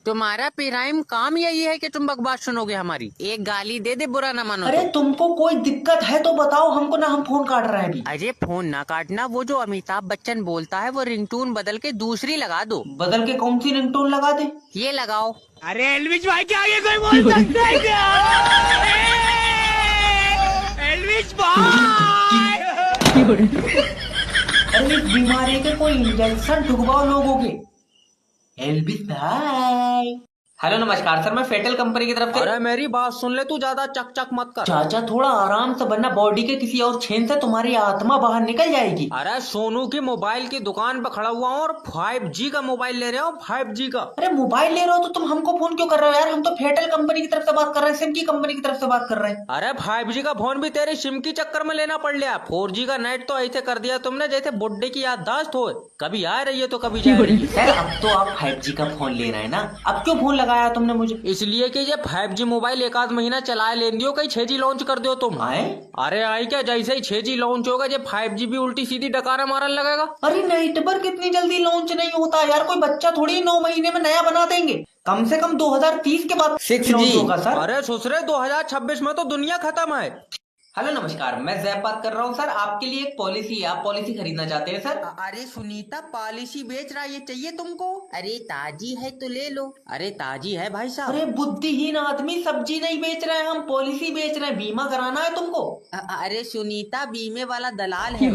तुम्हारा पिराइम काम यही है कि तुम बकवास सुनोगे हमारी। एक गाली दे दे, बुरा ना मानो। अरे तुमको कोई दिक्कत है तो बताओ हमको, ना हम फोन काट रहे हैं अभी। अरे फोन ना काटना, वो जो अमिताभ बच्चन बोलता है वो रिंगटोन बदल के दूसरी लगा दो। बदल के कौन सी रिंगटोन लगा दे? ये लगाओ। अरे एलविश भाई के आगे कोई बोल सकता है क्या? एलविश भाई! अरे इस बीमारी के कोई इंजेक्शन ठुकवाओ लोगों के। एल्विस भाई। हेलो नमस्कार सर, मैं फेटल कंपनी की तरफ से। अरे मेरी बात सुन ले, तू ज्यादा चक मत कर। चाचा थोड़ा आराम से, वरना बॉडी के किसी और छेद से तुम्हारी आत्मा बाहर निकल जाएगी। अरे सोनू की मोबाइल की दुकान पे खड़ा हुआ हूँ और 5G का मोबाइल ले रहे हो, 5G का। अरे मोबाइल ले रहे हो तो तुम हमको फोन क्यों कर रहे हो यार? हम तो फेटल कंपनी की तरफ से बात कर रहे हैं, सिम की कंपनी की तरफ से बात कर रहे हैं। अरे 5G का फोन भी तेरे सिम की चक्कर में लेना पड़ लिया। 4G का नेट तो ऐसे कर दिया तुमने जैसे बुड्ढे की याददाश्त हो, कभी आ रही है तो कभी जा रही है। सर अब तो आप 5G का फोन ले रहे हैं ना, अब क्यों फोन लगाया तुमने मुझे? इसलिए कि ये 5G मोबाइल एक आध महीना चलाए लेन दियो, कहीं 6G लॉन्च कर दो तुम। आए? अरे आई क्या, जैसे ही 6G लॉन्च होगा ये 5G भी उल्टी सीधी डकारा मारन लगेगा। अरे नेटवर्क इतनी जल्दी लॉन्च नहीं होता यार, कोई बच्चा थोड़ी 9 महीने में नया बना देंगे। कम से कम 2030 के बाद 6G होगा सर। अरे ससुरे 2026 में तो दुनिया खत्म है। हेलो नमस्कार, मैं जैब बात कर रहा हूँ सर। आपके लिए एक पॉलिसी है, आप पॉलिसी खरीदना चाहते हैं सर? अरे सुनीता पॉलिसी बेच रहा है, ये चाहिए तुमको? अरे ताजी है तो ले लो। अरे ताजी है भाई साहब। अरे बुद्धिहीन आदमी, सब्जी नहीं बेच रहे हैं हम, पॉलिसी बेच रहे हैं। बीमा कराना है तुमको? अरे सुनीता बीमे वाला दलाल है।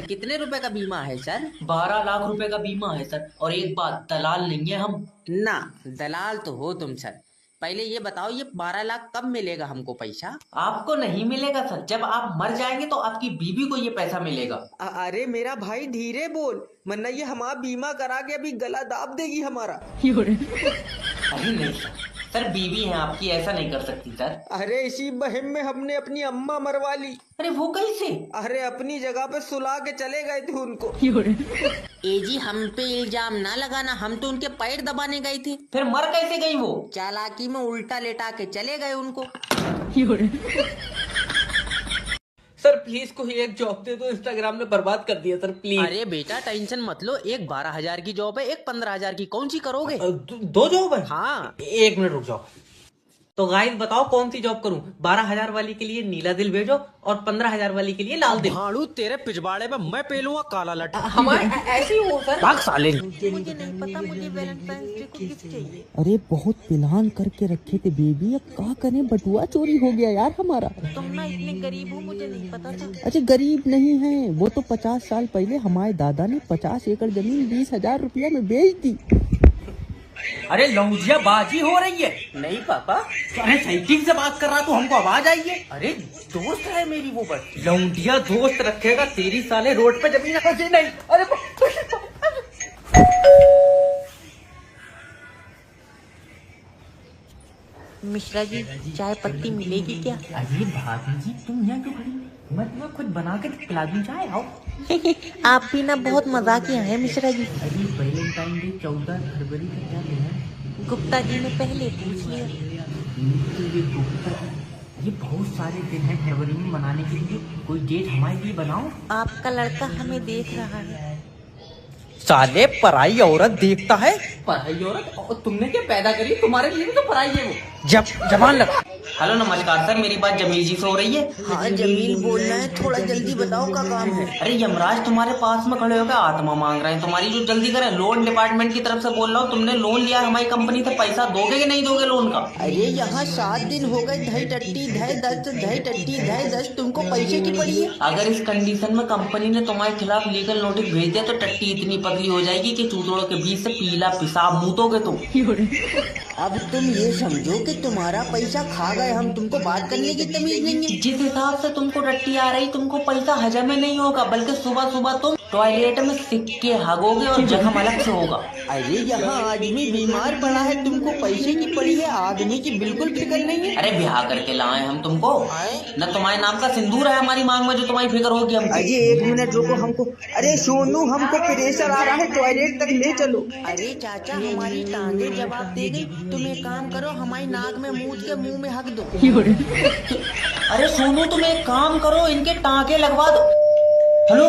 कितने रुपए का बीमा है सर? 12 लाख रुपए का बीमा है सर। और एक बात, दलाल नहीं है हम। ना दलाल तो हो तुम सर। पहले ये बताओ, ये 12 लाख कब मिलेगा हमको पैसा? आपको नहीं मिलेगा सर, जब आप मर जाएंगे तो आपकी बीवी को ये पैसा मिलेगा। अरे मेरा भाई धीरे बोल, वरना ये हमारा बीमा करा के अभी गला दाब देगी हमारा। अरे नहीं सर, सर बीवी है आपकी, ऐसा नहीं कर सकती सर। अरे इसी बहम में हमने अपनी अम्मा मरवा ली। अरे वो कैसे? अरे अपनी जगह पे सुला के चले गए थे उनको। जी हम पे इल्जाम ना लगाना, हम तो उनके पैर दबाने गए थे। फिर मर कैसे गई वो? चालाकी में उल्टा लेटा के चले गए उनको। सर प्लीज कोई एक जॉब दे दो, इंस्टाग्राम ने बर्बाद कर दिया सर प्लीज। अरे बेटा टेंशन मत लो, एक 12,000 की जॉब है, एक 15,000 की, कौन सी करोगे? 2 जॉब है? हाँ। 1 मिनट रुक जाओ। तो गाइस बताओ कौन सी जॉब करूं? 12,000 वाली के लिए नीला दिल भेजो और 15,000 वाली के लिए लाल दिल। भाड़ू तेरे पिछवाड़े में मैं पेलूंगा काला लट। हमारे ऐसे ही हो सर। भाग साले। मुझे नहीं पता मुझे वैलेंटाइन डे को गिफ्ट चाहिए। अरे बहुत प्लान करके रखे थे बेबी, अब क्या करें, बटुआ चोरी हो गया यार हमारा। तुम ना इतने गरीब हो, मुझे नहीं पता था। अच्छा गरीब नहीं है, वो तो 50 साल पहले हमारे दादा ने 50 एकड़ जमीन 20,000 रुपया में बेच दी। अरे लौंजिया बाजी हो रही है। नहीं पापा। अरे साइकिल से बात कर रहा तू, हमको आवाज आई है। अरे दोस्त है मेरी वो बस। लौंडिया दोस्त रखेगा तेरी साले रोड पे जमीन नहीं। अरे मिश्रा जी चाय पत्ती मिलेगी क्या? अरे भाभी जी तुम यहाँ क्यों खड़ी? मैं तुम्हें खुद बना के पिला दूं चाय, आओ। आप भी ना बहुत मजाकिया हैं मिश्रा जी। अरे वैलेंटाइन डे 14 फरवरी का क्या दिन है? गुप्ता जी ने पहले पूछ लिया। ये बहुत सारे दिन हैं फरवरी में मनाने के लिए, कोई डेट हमारे लिए बनाओ। आपका लड़का हमें देख रहा है। साले पराई औरत देखता है। पराई औरत? और तुमने क्या पैदा करी? तुम्हारे लिए भी तो पराई है वो। जबान लगा। हेलो नमस्कार सर, मेरी बात जमील जी से हो रही है? हाँ जमील बोलना है, थोड़ा जल्दी बताओ क्या काम है। अरे यमराज तुम्हारे पास में खड़े होकर आत्मा मांग रहे हैं तुम्हारी, जो जल्दी करें। लोन डिपार्टमेंट की तरफ से बोल रहा हूँ, तुमने लोन लिया हमारी कंपनी से, पैसा दोगे कि नहीं दोगे लोन का? अरे यहाँ 7 दिन हो गए, धई टट्टी धई 10 धई टट्टी धई 10, तुमको पैसे की पड़ी है। अगर इस कंडीशन में कंपनी ने तुम्हारे खिलाफ लीगल नोटिस भेज दिया तो टट्टी इतनी पतली हो जाएगी कि चूतड़ों के बीच से पीला पेशाब मूतोगे तुम। अब तुम ये समझो कि तुम्हारा पैसा खा गए हम, तुमको बात करने की तमीज नहीं है। जिस हिसाब से तुमको टट्टी आ रही, तुमको पैसा हजम में नहीं होगा, बल्कि सुबह सुबह तुम टॉयलेट में सिक्के हगोगे और जख्म अलग से होगा। अरे यहाँ आदमी बीमार पड़ा है, तुमको पैसे की पड़ी है, आदमी की बिल्कुल फिक्र नहीं है। अरे ब्याह करके लाए हम तुमको, न तुम्हारे नाम का सिंदूर है हमारी मांग में जो तुम्हारी फिक्र होगी हमको। अरे 1 मिनट रुको, हमको अरे सोनू हमको प्रेशर आ रहा है, टॉयलेट तक ले चलो। अरे चाचा हमारी टांगे जवाब दे गई, तुम एक काम करो, हमारी नाक में मूत के मुंह में हक दो। अरे सोनू तुम एक काम करो, इनके टाँके लगवा दो। हेलो,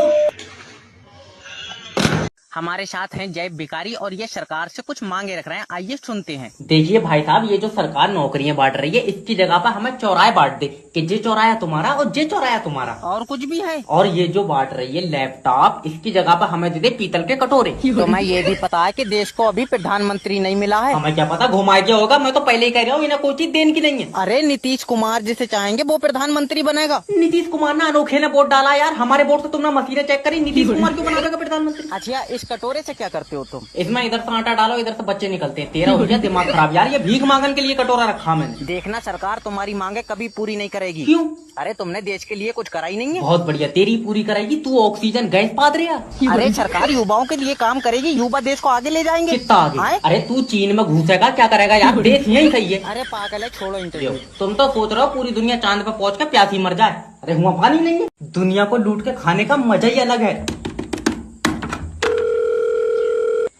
हमारे साथ हैं जय भिखारी और ये सरकार से कुछ मांगे रख रहे हैं, आइए सुनते हैं। देखिए भाई साहब, ये जो सरकार नौकरियां बांट रही है, इसकी जगह पर हमें चौराहे बांट दे कि जे चौराया तुम्हारा और जे चौराया तुम्हारा। और कुछ भी है? और ये जो बांट रही है लैपटॉप, इसकी जगह पर हमें दे दे पीतल के कटोरे। तो मैं ये भी पता है कि देश को अभी प्रधानमंत्री नहीं मिला है। हमें क्या पता घुमा गया होगा, मैं तो पहले ही कह रहा हूँ इन्हें कोई चीज देने की नहीं है। अरे नीतीश कुमार जिसे चाहेंगे वो प्रधानमंत्री बनेगा। नीतीश कुमार ने अनोखे ने वोट डाला यार, हमारे वोट से तुमने मशीनें चेक करी, नीतीश कुमार क्यों बना देगा प्रधानमंत्री? अच्छा इस कटोरे से क्या करते हो तुम? इसमें इधर से आटा डालो, इधर से बच्चे निकलते हैं, तेरा हो गया दिमाग खराब यार। ये भीख मांगन के लिए कटोरा रखा मैंने। देखना सरकार तुम्हारी मांगे कभी पूरी नहीं करेगी। क्यों? अरे तुमने देश के लिए कुछ करा ही नहीं है। बहुत बढ़िया, तेरी पूरी कराएगी, तू ऑक्सीजन गैस पाद रहा। अरे सरकार युवाओं के लिए काम करेगी, युवा देश को आगे ले जाएंगे। कितना आगे? अरे तू चीन में घुसेगा, क्या करेगा यार, देश यही सही है। अरे पागल है, छोड़ो इंटरव्यू। तुम तो सोच रहे हो पूरी दुनिया चांद पे पहुंच कर प्यासी मर जाए। अरे हुआ पानी नहीं है, दुनिया को लूट के खाने का मजा ही अलग है।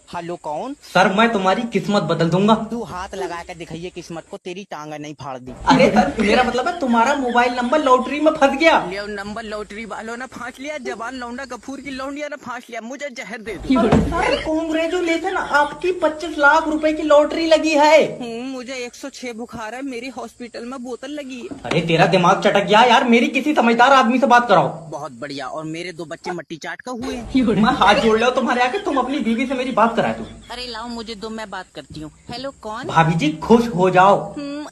हेलो कौन? सर मैं तुम्हारी किस्मत बदल दूंगा। तू हाथ लगा कर दिखाइए किस्मत को, तेरी टांगा नहीं फाड़ दी। अरे सर मेरा मतलब है तुम्हारा मोबाइल नंबर लॉटरी में फंस गया। ले नंबर लॉटरी वालों ने फांस लिया, जवान लौंडा गफूर की लौंडिया ने फांस लिया, मुझे जहर दे दो। सर कांग्रेचुलेशन, आपकी 25 लाख रुपए की लॉटरी लगी है। मुझे 106 बुखार है, मेरी हॉस्पिटल में बोतल लगी है। अरे तेरा दिमाग चटक गया यार, मेरी किसी समझदार आदमी से बात कराओ। बहुत बढ़िया, और मेरे 2 बच्चे मट्टी चाट का हुए हैं। मैं हाथ जोड़ लिया तुम्हारे आके, तुम अपनी बीवी से मेरी बात करा दो। अरे लाओ मुझे दो, मैं बात करती हूँ। हेलो कौन? भाभी जी खुश हो जाओ।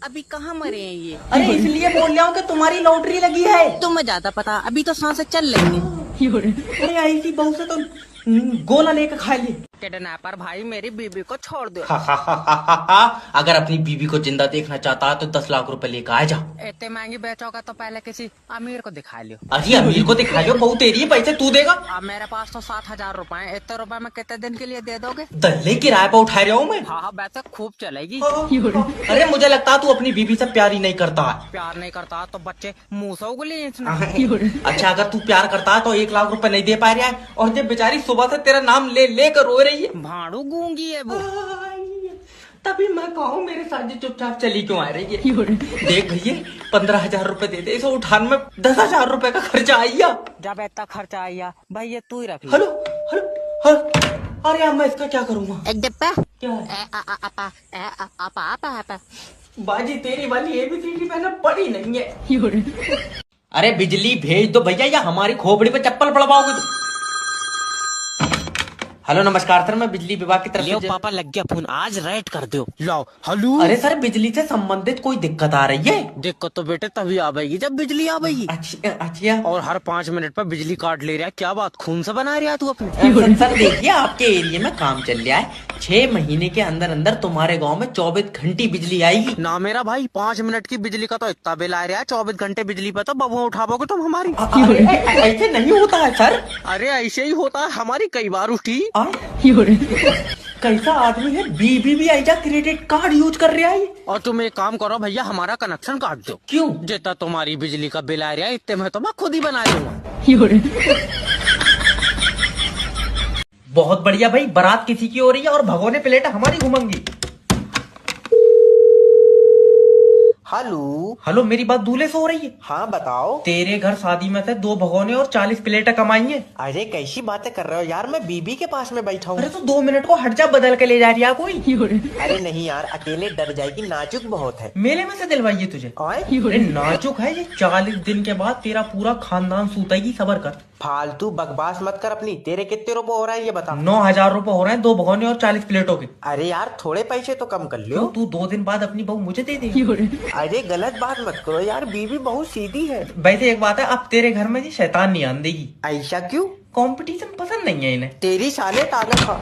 अभी कहाँ मरे हैं ये? अरे इसलिए बोल रहा हूँ कि तुम्हारी लॉटरी लगी है। तुम्हें ज्यादा पता, अभी तो सांसें चल रही हैं। अरे ऐसी बहू से तो गोला लेकर खा ली। किडनैपर भाई मेरी बीबी को छोड़ दो। अगर अपनी बीबी को जिंदा देखना चाहता है तो 10 लाख रुपए लेकर आ जा। इतने महंगी बेचोगा तो पहले किसी अमीर को दिखा लियो। अजी अमीर को दिखा लो, बहू तेरी है, पैसे तू देगा। अब मेरे पास तो 7,000 रुपए हैं, इतने रुपए में कितने दिन के लिए दे दोगे? दल्ले किराए पर उठा रहा हूँ मैं। हाँ वैसे खूब चलेगी। अरे मुझे लगता है तू अपनी बीबी से प्यार ही नहीं करता है। प्यार नहीं करता तो बच्चे मुँह से उगली। अच्छा अगर तू प्यार करता है तो 1 लाख रुपए नहीं दे पा रहा है, और जब बेचारी सुबह से तेरा नाम ले लेकर रो रही है। भाड़ू गूंगी है वो। तभी मैं कहूँ मेरे साथ जो चुपचाप चली क्यों आ रही है। देख भैया 15,000 रुपए दे दे, इसे उठाने में 10,000 रुपए का खर्चा आइया। जब इतना खर्चा आया भाई ये तू ही रख। हेलो हेलो हेलो, अरे अब मैं इसका क्या करूँगा? एक डिब्बा क्या बाजी तेरी वाली ABCD मैंने पढ़ी नहीं है। अरे बिजली भेज दो भैया, या हमारी खोपड़ी पे चप्पल पड़वाओगे तुम? हेलो नमस्कार सर, मैं बिजली विभाग की तरफ से। पापा लग गया फोन, आज रेड कर दो। लो हेलो। अरे सर बिजली से संबंधित कोई दिक्कत आ रही है? दिक्कत तो बेटे तभी आवेगी जब बिजली आवेगी। अच्छा और हर 5 मिनट पर बिजली काट ले रहा है, क्या बात खून से बना रहा है तू अपने? सर देखिए आपके एरिया में काम चल रहा है, 6 महीने के अंदर अंदर तुम्हारे गांव में 24 घंटे बिजली आएगी। ना मेरा भाई 5 मिनट की बिजली का तो इतना बिल आ रहा है, 24 घंटे बिजली पे तो बबुआ उठाओगे तुम हमारी। ऐसे नहीं होता है सर। अरे ऐसे ही होता है, हमारी कई बार उठी। कैसा आदमी है, BBVI का क्रेडिट कार्ड यूज कर रहा है। और तुम एक काम करो भैया, हमारा कनेक्शन काट दो। क्यों? जितना तुम्हारी बिजली का बिल आ रहा है इतने में तो मैं खुद ही बना लूंगा। बहुत बढ़िया भाई, बारात किसी की हो रही है और भगोने प्लेट हमारी घूमेंगी। हेलो। हेलो, मेरी बात दूल्हे से हो रही है? हाँ बताओ। तेरे घर शादी में से 2 भगोने और 40 प्लेटें कमाई है। अरे कैसी बातें कर रहे हो यार, मैं बीबी के पास में बैठा हूँ। अरे तो 2 मिनट को हट जा, बदल के ले जा रही है कोई। अरे नहीं यार, अकेले डर जाएगी, नाजुक बहुत है। मेले में से दिलवाइए तुझे। अरे नाजुक है ये, 40 दिन के बाद तेरा पूरा खानदान सूतेगी, सबर कर। फालतू बकवास मत कर अपनी। तेरे कितने रुपए हो रहे हैं ये बता। 9,000 रुपए हो रहे हैं 2 भगोने और 40 प्लेटों के। अरे यार थोड़े पैसे तो कम कर लो। तू 2 दिन बाद अपनी बहू मुझे दे दे। अरे गलत बात मत करो यार, बीवी बहुत सीधी है। वैसे एक बात है, अब तेरे घर में जी शैतान नहीं आन देगी। ऐसा क्यों? कंपटीशन पसंद नहीं है इन्हें। तेरी साले ताकत खा।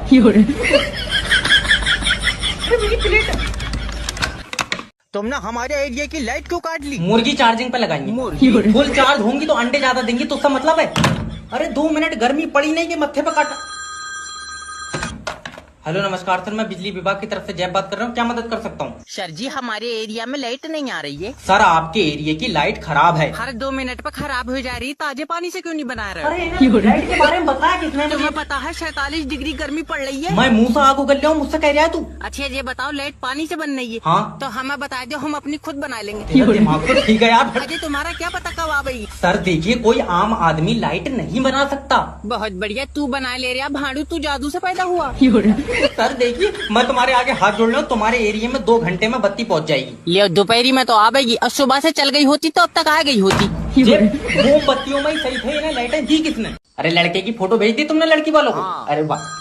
तुमने हमारे एरिया की लाइट क्यों काट ली? मुर्गी चार्जिंग पे लगाएंगे। मुर्गी? फुल चार्ज होंगी तो अंडे ज्यादा देंगी, तो उसका मतलब है। अरे 2 मिनट गर्मी पड़ी नहीं कि मत्थे पे काटा। हेलो नमस्कार सर, मैं बिजली विभाग की तरफ से जय बात कर रहा हूँ, क्या मदद कर सकता हूँ? सर जी, हमारे एरिया में लाइट नहीं आ रही है। सर आपके एरिया की लाइट खराब है। हर 2 मिनट पर खराब हो जा रही है, ताजे पानी से क्यों नहीं बना रहे हो? अरे लाइट के बारे में बताया किसने? तुम्हें पता है 47 डिग्री गर्मी पड़ रही है। मैं मुंह से आग उगल रहा हूँ, मुझसे कह रहा है तू? अच्छा ये बताओ, लाइट पानी से बन रही है? हाँ। तो हमें बता दो, हम अपनी खुद बना लेंगे। तेरा दिमाग तो ठीक है यार। अजय तुम्हारा क्या पता कब आ गई? सर देखिए, कोई आम आदमी लाइट नहीं बना सकता। बहुत बढ़िया, तू बना ले रहा भाड़ू, तू जादू से पैदा हुआ। सर देखिए, मैं तुम्हारे आगे हाथ जोड़ रहा हूँ, तुम्हारे एरिया में 2 घंटे में बत्ती पहुँच जाएगी। ले दोपहरी में तो आ गई, और सुबह से चल गई होती तो अब तक आ गई होती। मोमबत्तियों में ही सही थे ना, लाइटें दी किसने? अरे लड़के की फोटो भेज दी तुमने लड़की वालों को? हाँ। अरे वाह।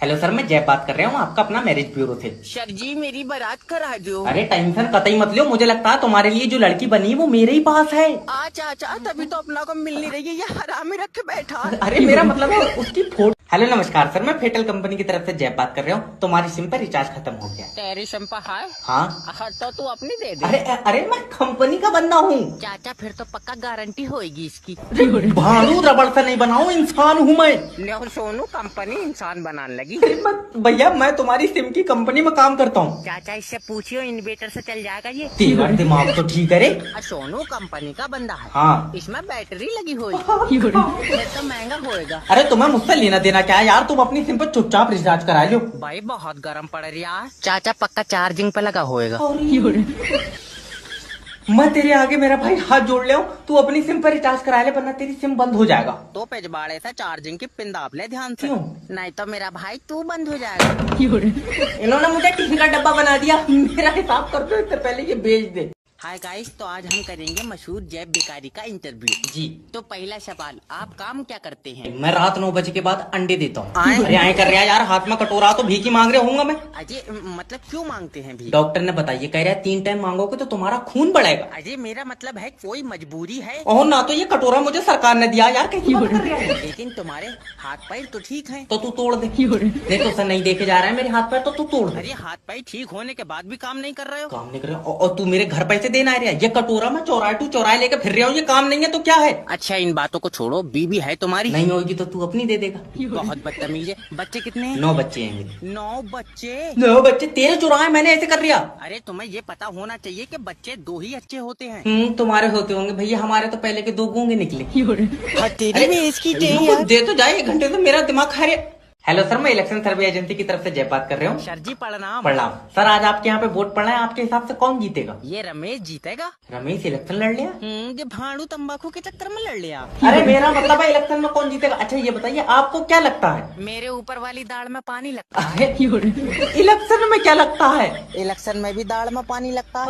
हेलो सर, मैं जय बात कर रहा हूँ, आपका अपना मैरिज ब्यूरो से। सर जी मेरी बारात करा दो। अरे टेंशन कतई मत लो, मुझे लगता है तुम्हारे लिए जो लड़की बनी है वो मेरे ही पास है। अच्छा अच्छा, तभी तो अपना को मिल नहीं रही है, ये हरामी रख के बैठा। अरे मेरा मतलब है उसकी फोटो। हेलो नमस्कार सर, मैं फेटल कंपनी की तरफ से जय बात कर रहा हूँ, तुम्हारी सिम पर रिचार्ज खत्म हो गया। तेरी शंपा है? हाँ। तो तू अपनी दे दे। अरे अरे मैं कंपनी का बंदा हूँ। चाचा फिर तो पक्का गारंटी होगी इसकी। भाड़ू रबड़ से नहीं बनाऊँ, इंसान हूँ मैं। ले सोनू, कंपनी इंसान बनाने लगी। भैया मैं तुम्हारी सिम की कंपनी में काम करता हूँ। चाचा इससे पूछियो, इन्वेटर से चल जाएगा ये। तेरा दिमाग तो ठीक है रे। सोनू कंपनी का बंदा है। हाँ। इसमें बैटरी लगी होगी, फिर तो महंगा होएगा। अरे तुम्हें मुझसे लेना देना क्या है यार, तुम अपनी सिम पर चुपचाप रिचार्ज करा लो। भाई बहुत गर्म पड़ रही है। चाचा पक्का चार्जिंग पे लगा होएगा। मैं तेरे आगे मेरा भाई हाथ जोड़ ले, तू अपनी सिम पर रिचार्ज करा ले, वरना तेरी सिम बंद हो जाएगा। तो पिछवाड़े से चार्जिंग की पिन दाब ले ध्यान से। क्यों? नहीं तो मेरा भाई तू बंद हो जाएगा। इन्होंने मुझे टिफिन का डब्बा बना दिया, मेरा हिसाब कर दो, इससे पहले ये बेच दे। हाय गाइस, तो आज हम करेंगे मशहूर जैब बेकारी का इंटरव्यू। जी। तो पहला सवाल, आप काम क्या करते हैं? मैं रात 9 बजे के बाद अंडे देता हूँ। अरे आए कर रहा है यार, हाथ में कटोरा तो भीख ही मांग रहे होऊंगा मैं। अजय मतलब क्यों मांगते हैं भी? डॉक्टर ने बताइए, कह रहा है 3 टाइम मांगोगे तो तुम्हारा खून बढ़ेगा। अजय मेरा मतलब है कोई मजबूरी है? और ना तो ये कटोरा मुझे सरकार ने दिया यार, कैसी बात कर रहा है? लेकिन तुम्हारे हाथ पैर तो ठीक हैं। तो तू तोड़ दे। नहीं तो सर नहीं देखे जा रहा है मेरे हाथ पैर, तो तू तोड़ दे। अरे हाथ पैर ठीक होने के बाद भी काम नहीं कर रहे हो? काम नहीं कर रहा और तू मेरे घर पैसे देना है? ये कटोरा मैं चौराहे टू चौराहे लेकर फिर रहा हूँ, ये काम नहीं है तो क्या है? अच्छा इन बातों को छोड़ो, बीबी है तुम्हारी? नहीं होगी तो तू अपनी दे देगा। बहुत बदतमीज है। बच्चे कितने हैं? 9 बच्चे हैं मेरे। 9 बच्चे? 9 बच्चे? तेरे चौराहे मैंने ऐसे कर रिया? अरे तुम्हें ये पता होना चाहिए कि बच्चे 2 ही अच्छे होते हैं। तुम्हारे होते होंगे भैया, हमारे तो पहले के 2 गूंगे निकले। तेरी भी इसकी दे तो जाए, 1 घंटे से मेरा दिमाग खा रहा। हेलो सर, मैं इलेक्शन सर्वे एजेंसी की तरफ से जय बात कर रहा हूँ। सर जी प्रणाम। प्रणाम सर, आज आपके यहाँ पे वोट पड़ा है, आपके हिसाब से कौन जीतेगा? ये रमेश जीतेगा। रमेश इलेक्शन लड़ लिया? ये भाड़ू तंबाकू के चक्कर में लड़ लिया। अरे मेरा मतलब है इलेक्शन में कौन जीतेगा। अच्छा ये बताइए, आपको क्या लगता है? मेरे ऊपर वाली दाल में पानी लगता है। इलेक्शन में क्या लगता है? इलेक्शन में भी दाढ़ में पानी लगता है।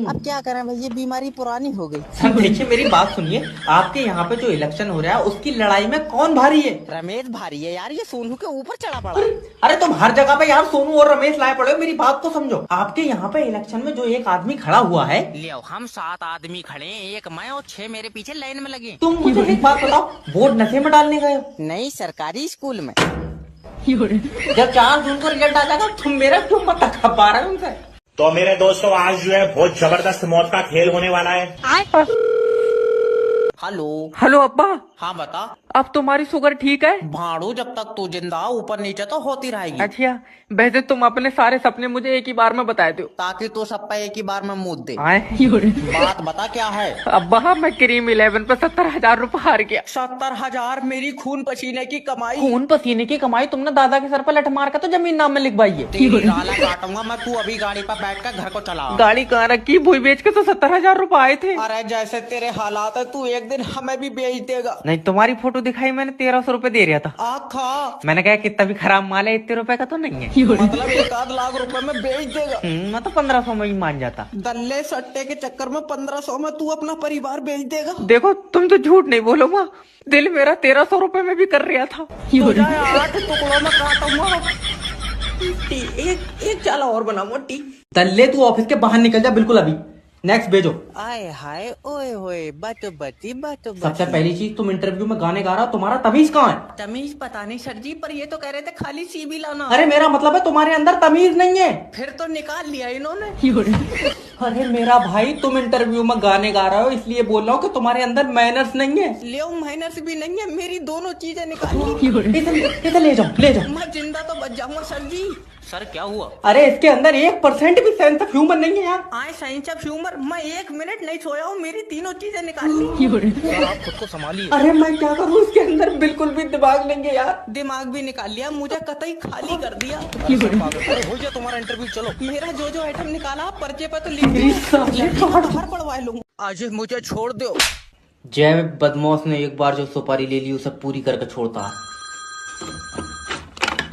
अब क्या करें भाई, ये बीमारी पुरानी हो गई। सर देखिए मेरी बात सुनिए, आपके यहाँ पे जो इलेक्शन हो रहा है उसकी लड़ाई में कौन भारी है? रमेश भारी है यार, ये सोनू के ऊपर चढ़ा पड़ा। अरे तुम हर जगह पे यार सोनू और रमेश लाए पड़े हो, मेरी बात को समझो। आपके यहाँ पे इलेक्शन में जो एक आदमी खड़ा हुआ है, लियो हम 7 आदमी खड़े हैं, 1 मैं और 6 मेरे पीछे लाइन में लगे। तुम मुझे एक बात बताओ, वोट नशे में डालने गए हो? नहीं, सरकारी स्कूल में। जब 4 जून को रिजल्ट आ जाएगा तुम मेरा क्यों मत खबा रहे हो उनसे। तो मेरे दोस्तों आज जो है बहुत जबरदस्त मौत का खेल होने वाला है। हेलो। हेलो अब्बा, हाँ बता। अब तुम्हारी शुगर ठीक है? भाड़ू जब तक तू जिंदा ऊपर नीचे तो होती रहेगी। अच्छा, वैसे तुम अपने सारे सपने मुझे एक ही बार में बताए दो ताकि तू सब पे एक ही बार में मुद दे। बात बता क्या है? अब्बा मैं क्रीम 11 पे 70,000 रूपए हार गया। 70,000 मेरी खून पसीने की कमाई। खून पसीने की कमाई तुमने दादा के सर पर लठ मार कर तो जमीन नाम में लिखवाई है। तेरी गाला काटूंगा मैं, तू अभी गाड़ी पर बैठ कर घर को चला। गाड़ी कहाँ रखी? भूई बेच के तो 70,000 रूपए आए थे। अरे जैसे तेरे हालात है तू एक दिन हमें भी बेच देगा। नहीं, तुम्हारी फोटो दिखाई मैंने 1300 रूपए दे रहा था। आखा मैंने कहा कितना भी खराब माल है, इतने रुपए का तो नहीं है। मतलब 1 लाख रुपए में बेच देगा। मैं तो 1500 में ही मान जाता। दल्ले सट्टे के चक्कर में 1500 में तू अपना परिवार बेच देगा। देखो तुम तो झूठ नहीं बोलो माँ, दिल मेरा 1300 रूपए में भी कर रहा था। 8 टुकड़ों में काटूंगा। एक चाला और बना मोटी। दल्ले तू ऑफिस के बाहर निकल जा बिल्कुल अभी। नेक्स्ट भेजो। आए हाय ओए होए बातो बती सबसे पहली चीज, तुम इंटरव्यू में गाने गा रहा हो, तुम्हारा तमीज कहाँ है? तमीज पता नहीं सर जी, पर ये तो कह रहे थे खाली सीबी लाना। अरे मेरा मतलब है तुम्हारे अंदर तमीज नहीं है। फिर तो निकाल लिया इन्होंने। अरे मेरा भाई, तुम इंटरव्यू में गाने गा रहे हो इसलिए बोल रहा हूँ कि तुम्हारे अंदर मैनर्स नहीं है। ले माइनस भी नहीं है, मेरी दोनों चीजें निकाल। इधर ले जाओ ले जाओ। मैं जिंदा तो बच जाऊंगा सर जी। सर क्या हुआ? अरे इसके अंदर 1% भी सेंस ऑफ ह्यूमर नहीं है यार। आए साइंस ऑफ ह्यूमर, मैं 1 मिनट नहीं सोया हूँ, मेरी तीनों चीजें निकाल ली। आप खुद को संभालिए। अरे मैं क्या करूँ, इसके अंदर बिल्कुल भी दिमाग नहीं है यार। दिमाग भी निकाल लिया, मुझे कतई खाली कर दिया। हो गया तुम्हारा इंटरव्यू, चलो। मेरा जो आइटम निकाला पर्चे पर तो लिख दिया, बाहर पढ़वा लूँ। आज मुझे छोड़ दो। जय बदमाश ने एक बार जो सुपारी ले ली उसे पूरी करके छोड़ता है।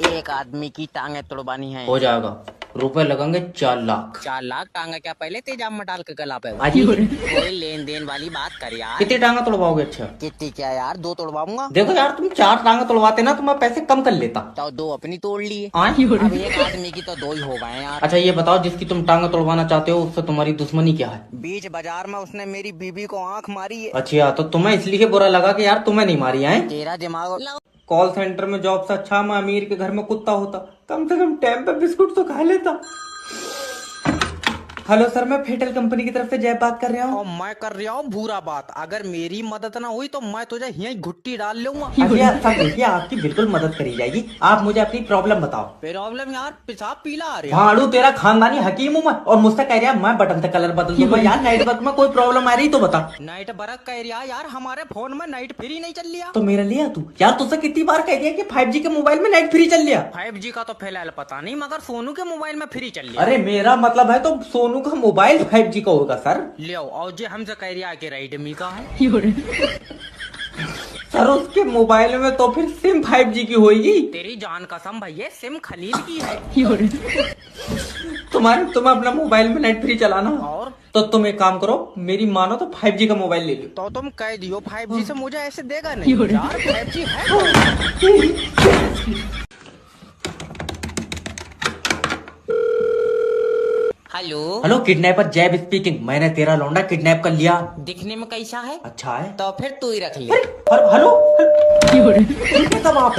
एक आदमी की टांगे तोड़वानी है। हो जाएगा, रुपए लगेंगे 4 लाख। 4 लाख टांगा क्या पहले तेजाब में डाल के गला पे? कोई लेन देन वाली बात कर यार। कितनी टांगा तोड़वाओगे? अच्छा कितनी क्या यार, 2 तोड़वाऊंगा। देखो यार, तुम 4 टांगा तोड़वाते ना तो मैं पैसे कम कर लेता। तो 2 अपनी तोड़ लिए। अब एक आदमी की तो 2 ही हो गए यार। अच्छा ये बताओ, जिसकी तुम टांगा तोड़वाना चाहते हो उससे तुम्हारी दुश्मनी क्या है? बीच बाजार में उसने मेरी बीबी को आंख मारी है। अच्छा, तो तुम्हें इसलिए बुरा लगा कि यार तुम्हें नहीं मारी है? तेरा दिमाग। कॉल सेंटर में जॉब से अच्छा मैं अमीर के घर में कुत्ता होता, कम से कम टाइम पे बिस्कुट तो खा लेता। हेलो सर, मैं फेटल कंपनी की तरफ से जय बात कर रहा हूँ। और मैं कर रहा हूँ बुरा बात। अगर मेरी मदद ना हुई तो मैं तुझे यहीं घुट्टी डाल लूंगा। सर देखिए, आपकी बिल्कुल मदद करी जाएगी। आप मुझे अपनी प्रॉब्लम बताओ। प्रॉब्लम यार, पेशाब पीला आ रहा है। भाड़ू तेरा खानदानी हकीम हूँ मैं, और मुझसे कह रहा मैं बटन से कलर बदल दूंगा। यार नाइट वर्क में कोई प्रॉब्लम आ रही तो बता। नाइट वर्क कह रहा यार, हमारे फोन में नाइट फ्री नहीं चल लिया। तो मेरा लिया तू यार, तुझसे कितनी बार कह दिया कि 5G के मोबाइल में नाइट फ्री चल लिया। 5G का तो फिलहाल पता नहीं, मगर सोनू के मोबाइल में फ्री चल लिया। अरे मेरा मतलब है तो सोनू का मोबाइल 5G का होगा सर। ले और जो हमसे कह रहा है कि रेडमी का है। सर उसके मोबाइल में तो फिर सिम 5G की होगी। तेरी जान कसम भैया, सिम खलील की है। तुम अपना मोबाइल में नेट फ्री चलाना। और तो तुम एक काम करो, मेरी मानो तो 5G का मोबाइल ले लो। तो तुम कह दियो 5G से मुझे ऐसे देगा नहीं यार। 5G है। हेलो किडनैपर जैब स्पीकिंग। मैंने तेरा लौंडा किडनैप कर लिया। दिखने में कैसा है? अच्छा है। तो फिर तू ही रख ले। हेलो कब आप?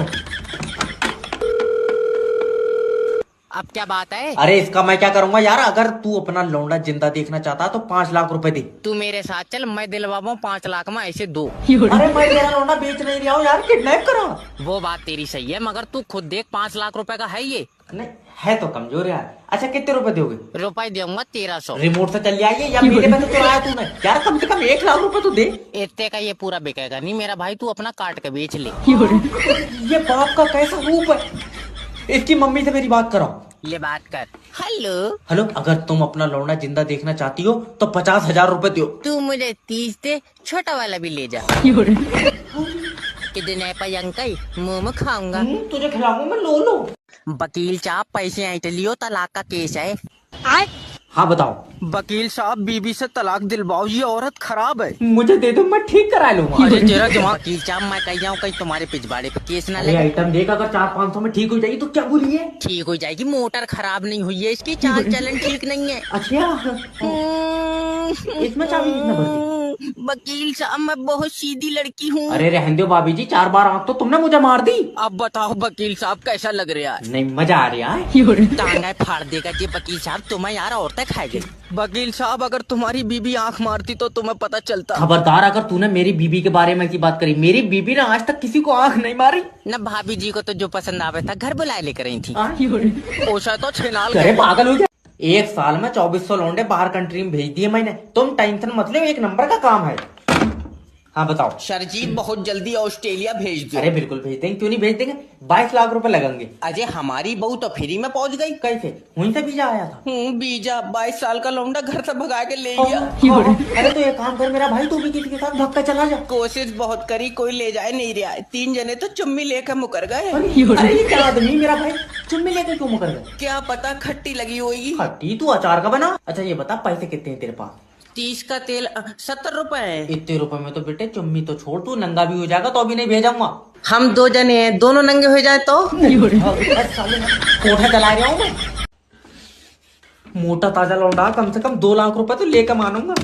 अब क्या बात है? अरे इसका मैं क्या करूंगा यार, अगर तू अपना लौंडा जिंदा देखना चाहता तो 5 लाख रुपए दे। तू मेरे साथ चल, मैं दिलवाऊं 5 लाख में ऐसे 2। अरे मैं तेरा लौंडा बेच नहीं रहा हूँ यार, किडनैप करा। वो बात तेरी सही है, मगर तू खुद देख 5 लाख रुपए का है ये। नहीं है तो कमजोर यार। अच्छा कितने रुपए दोगे? रुपए दूंगा 1300। रिमोट से चल जाइए या मेरे पैसे चुराया तूने? यार कम से कम 1 लाख रुपए तो दे। इतने का ये पूरा बिकेगा नहीं मेरा भाई, तू अपना काट के बेच ले। ये बाप का कैसा रूप है। इसकी मम्मी से मेरी बात कराओ। ले बात कर। हेलो हेलो, अगर तुम अपना लौंडा जिंदा देखना चाहती हो तो 50,000 रुपए दो। तू मुझे 30 दे, छोटा वाला भी ले जा। कितने पे अंकल, मुंह में खाऊंगा। तुझे खिलाऊंगा मैं, लो लो। वकील साहब पैसे ऐंठ लियो, तलाक का केस है। हाँ बताओ। वकील साहब बीबी से तलाक दिलवाओ, ये औरत खराब है। मुझे दे दो, मैं ठीक करा लूंगा। अरे तेरा दिमाग। वकील साहब मैं कह जाऊँ कहीं तुम्हारे पिछवाड़े पे केस ना लगे। आइटम देख, अगर 400-500 में ठीक हो जाएगी तो क्या बुरी है? ठीक हो जाएगी, मोटर खराब नहीं हुई है इसकी, चाल चलन ठीक नहीं है। अच्छा इसमें चाबी कितना भरती? वकील साहब मैं बहुत सीधी लड़की हूँ। अरे रहने दो भाभी जी, 4 बार आंख तो तुमने मुझे मार दी। अब बताओ वकील साहब कैसा लग रहा है? नहीं मजा आ रहा है। टांगे फाड़ देगा जी वकील साहब, तुम्हें यार औरतें खाएगी। वकील साहब अगर तुम्हारी बीबी आंख मारती तो तुम्हें पता चलता। खबरदार अगर तूने मेरी बीबी के बारे में ऐसी बात करी, मेरी बीबी ने आज तक किसी को आंख नहीं मारी। न भाभी जी को तो जो पसंद आवे था घर बुलाए लेकर आई थी। ओशा तो छेनाल अरे गए। पागल हो गया। 1 साल में 2400 लौंडे बाहर कंट्री में भेज दिए मैंने। तुम टेंशन मत लो, 1 नंबर का काम है। हाँ बताओ। सरजीत बहुत जल्दी ऑस्ट्रेलिया भेज दो। अरे बिल्कुल भेज देंगे, क्यों नहीं भेज देंगे। 22 लाख रुपए लगेंगे। अजय हमारी बहू तो फ्री में पहुंच गई। कैसे? वहीं से वीजा आया था। बीजा 22 साल का लौंडा घर से भगा के ले गया। अरे तो एक काम कर मेरा भाई, तू भी किसी के साथ भाग कर चला जा। कोशिश बहुत करी, कोई ले जाए नहीं रहा है। 3 जने तो चुम्मी लेकर मुकर गए। अरे ये क्या आदमी मेरा भाई, चुम्मी लेकर क्यों मुकर गए? क्या पता खट्टी लगी होगी। खट्टी तू अचार का बना। अच्छा ये बता पैसे कितने हैं तेरे पास? 30 का तेल 70 रुपए है। इतने रुपए में तो बेटे चुम्मी तो छोड़, तू नंगा भी हो जाएगा तो अभी नहीं भेजाऊंगा। हम 2 जने हैं, दोनों नंगे हो जाए तो। कोठा चला रहा हूँ मैं। मोटा ताजा लौंडा, कम से कम 2 लाख रुपए तो लेकर मानूंगा।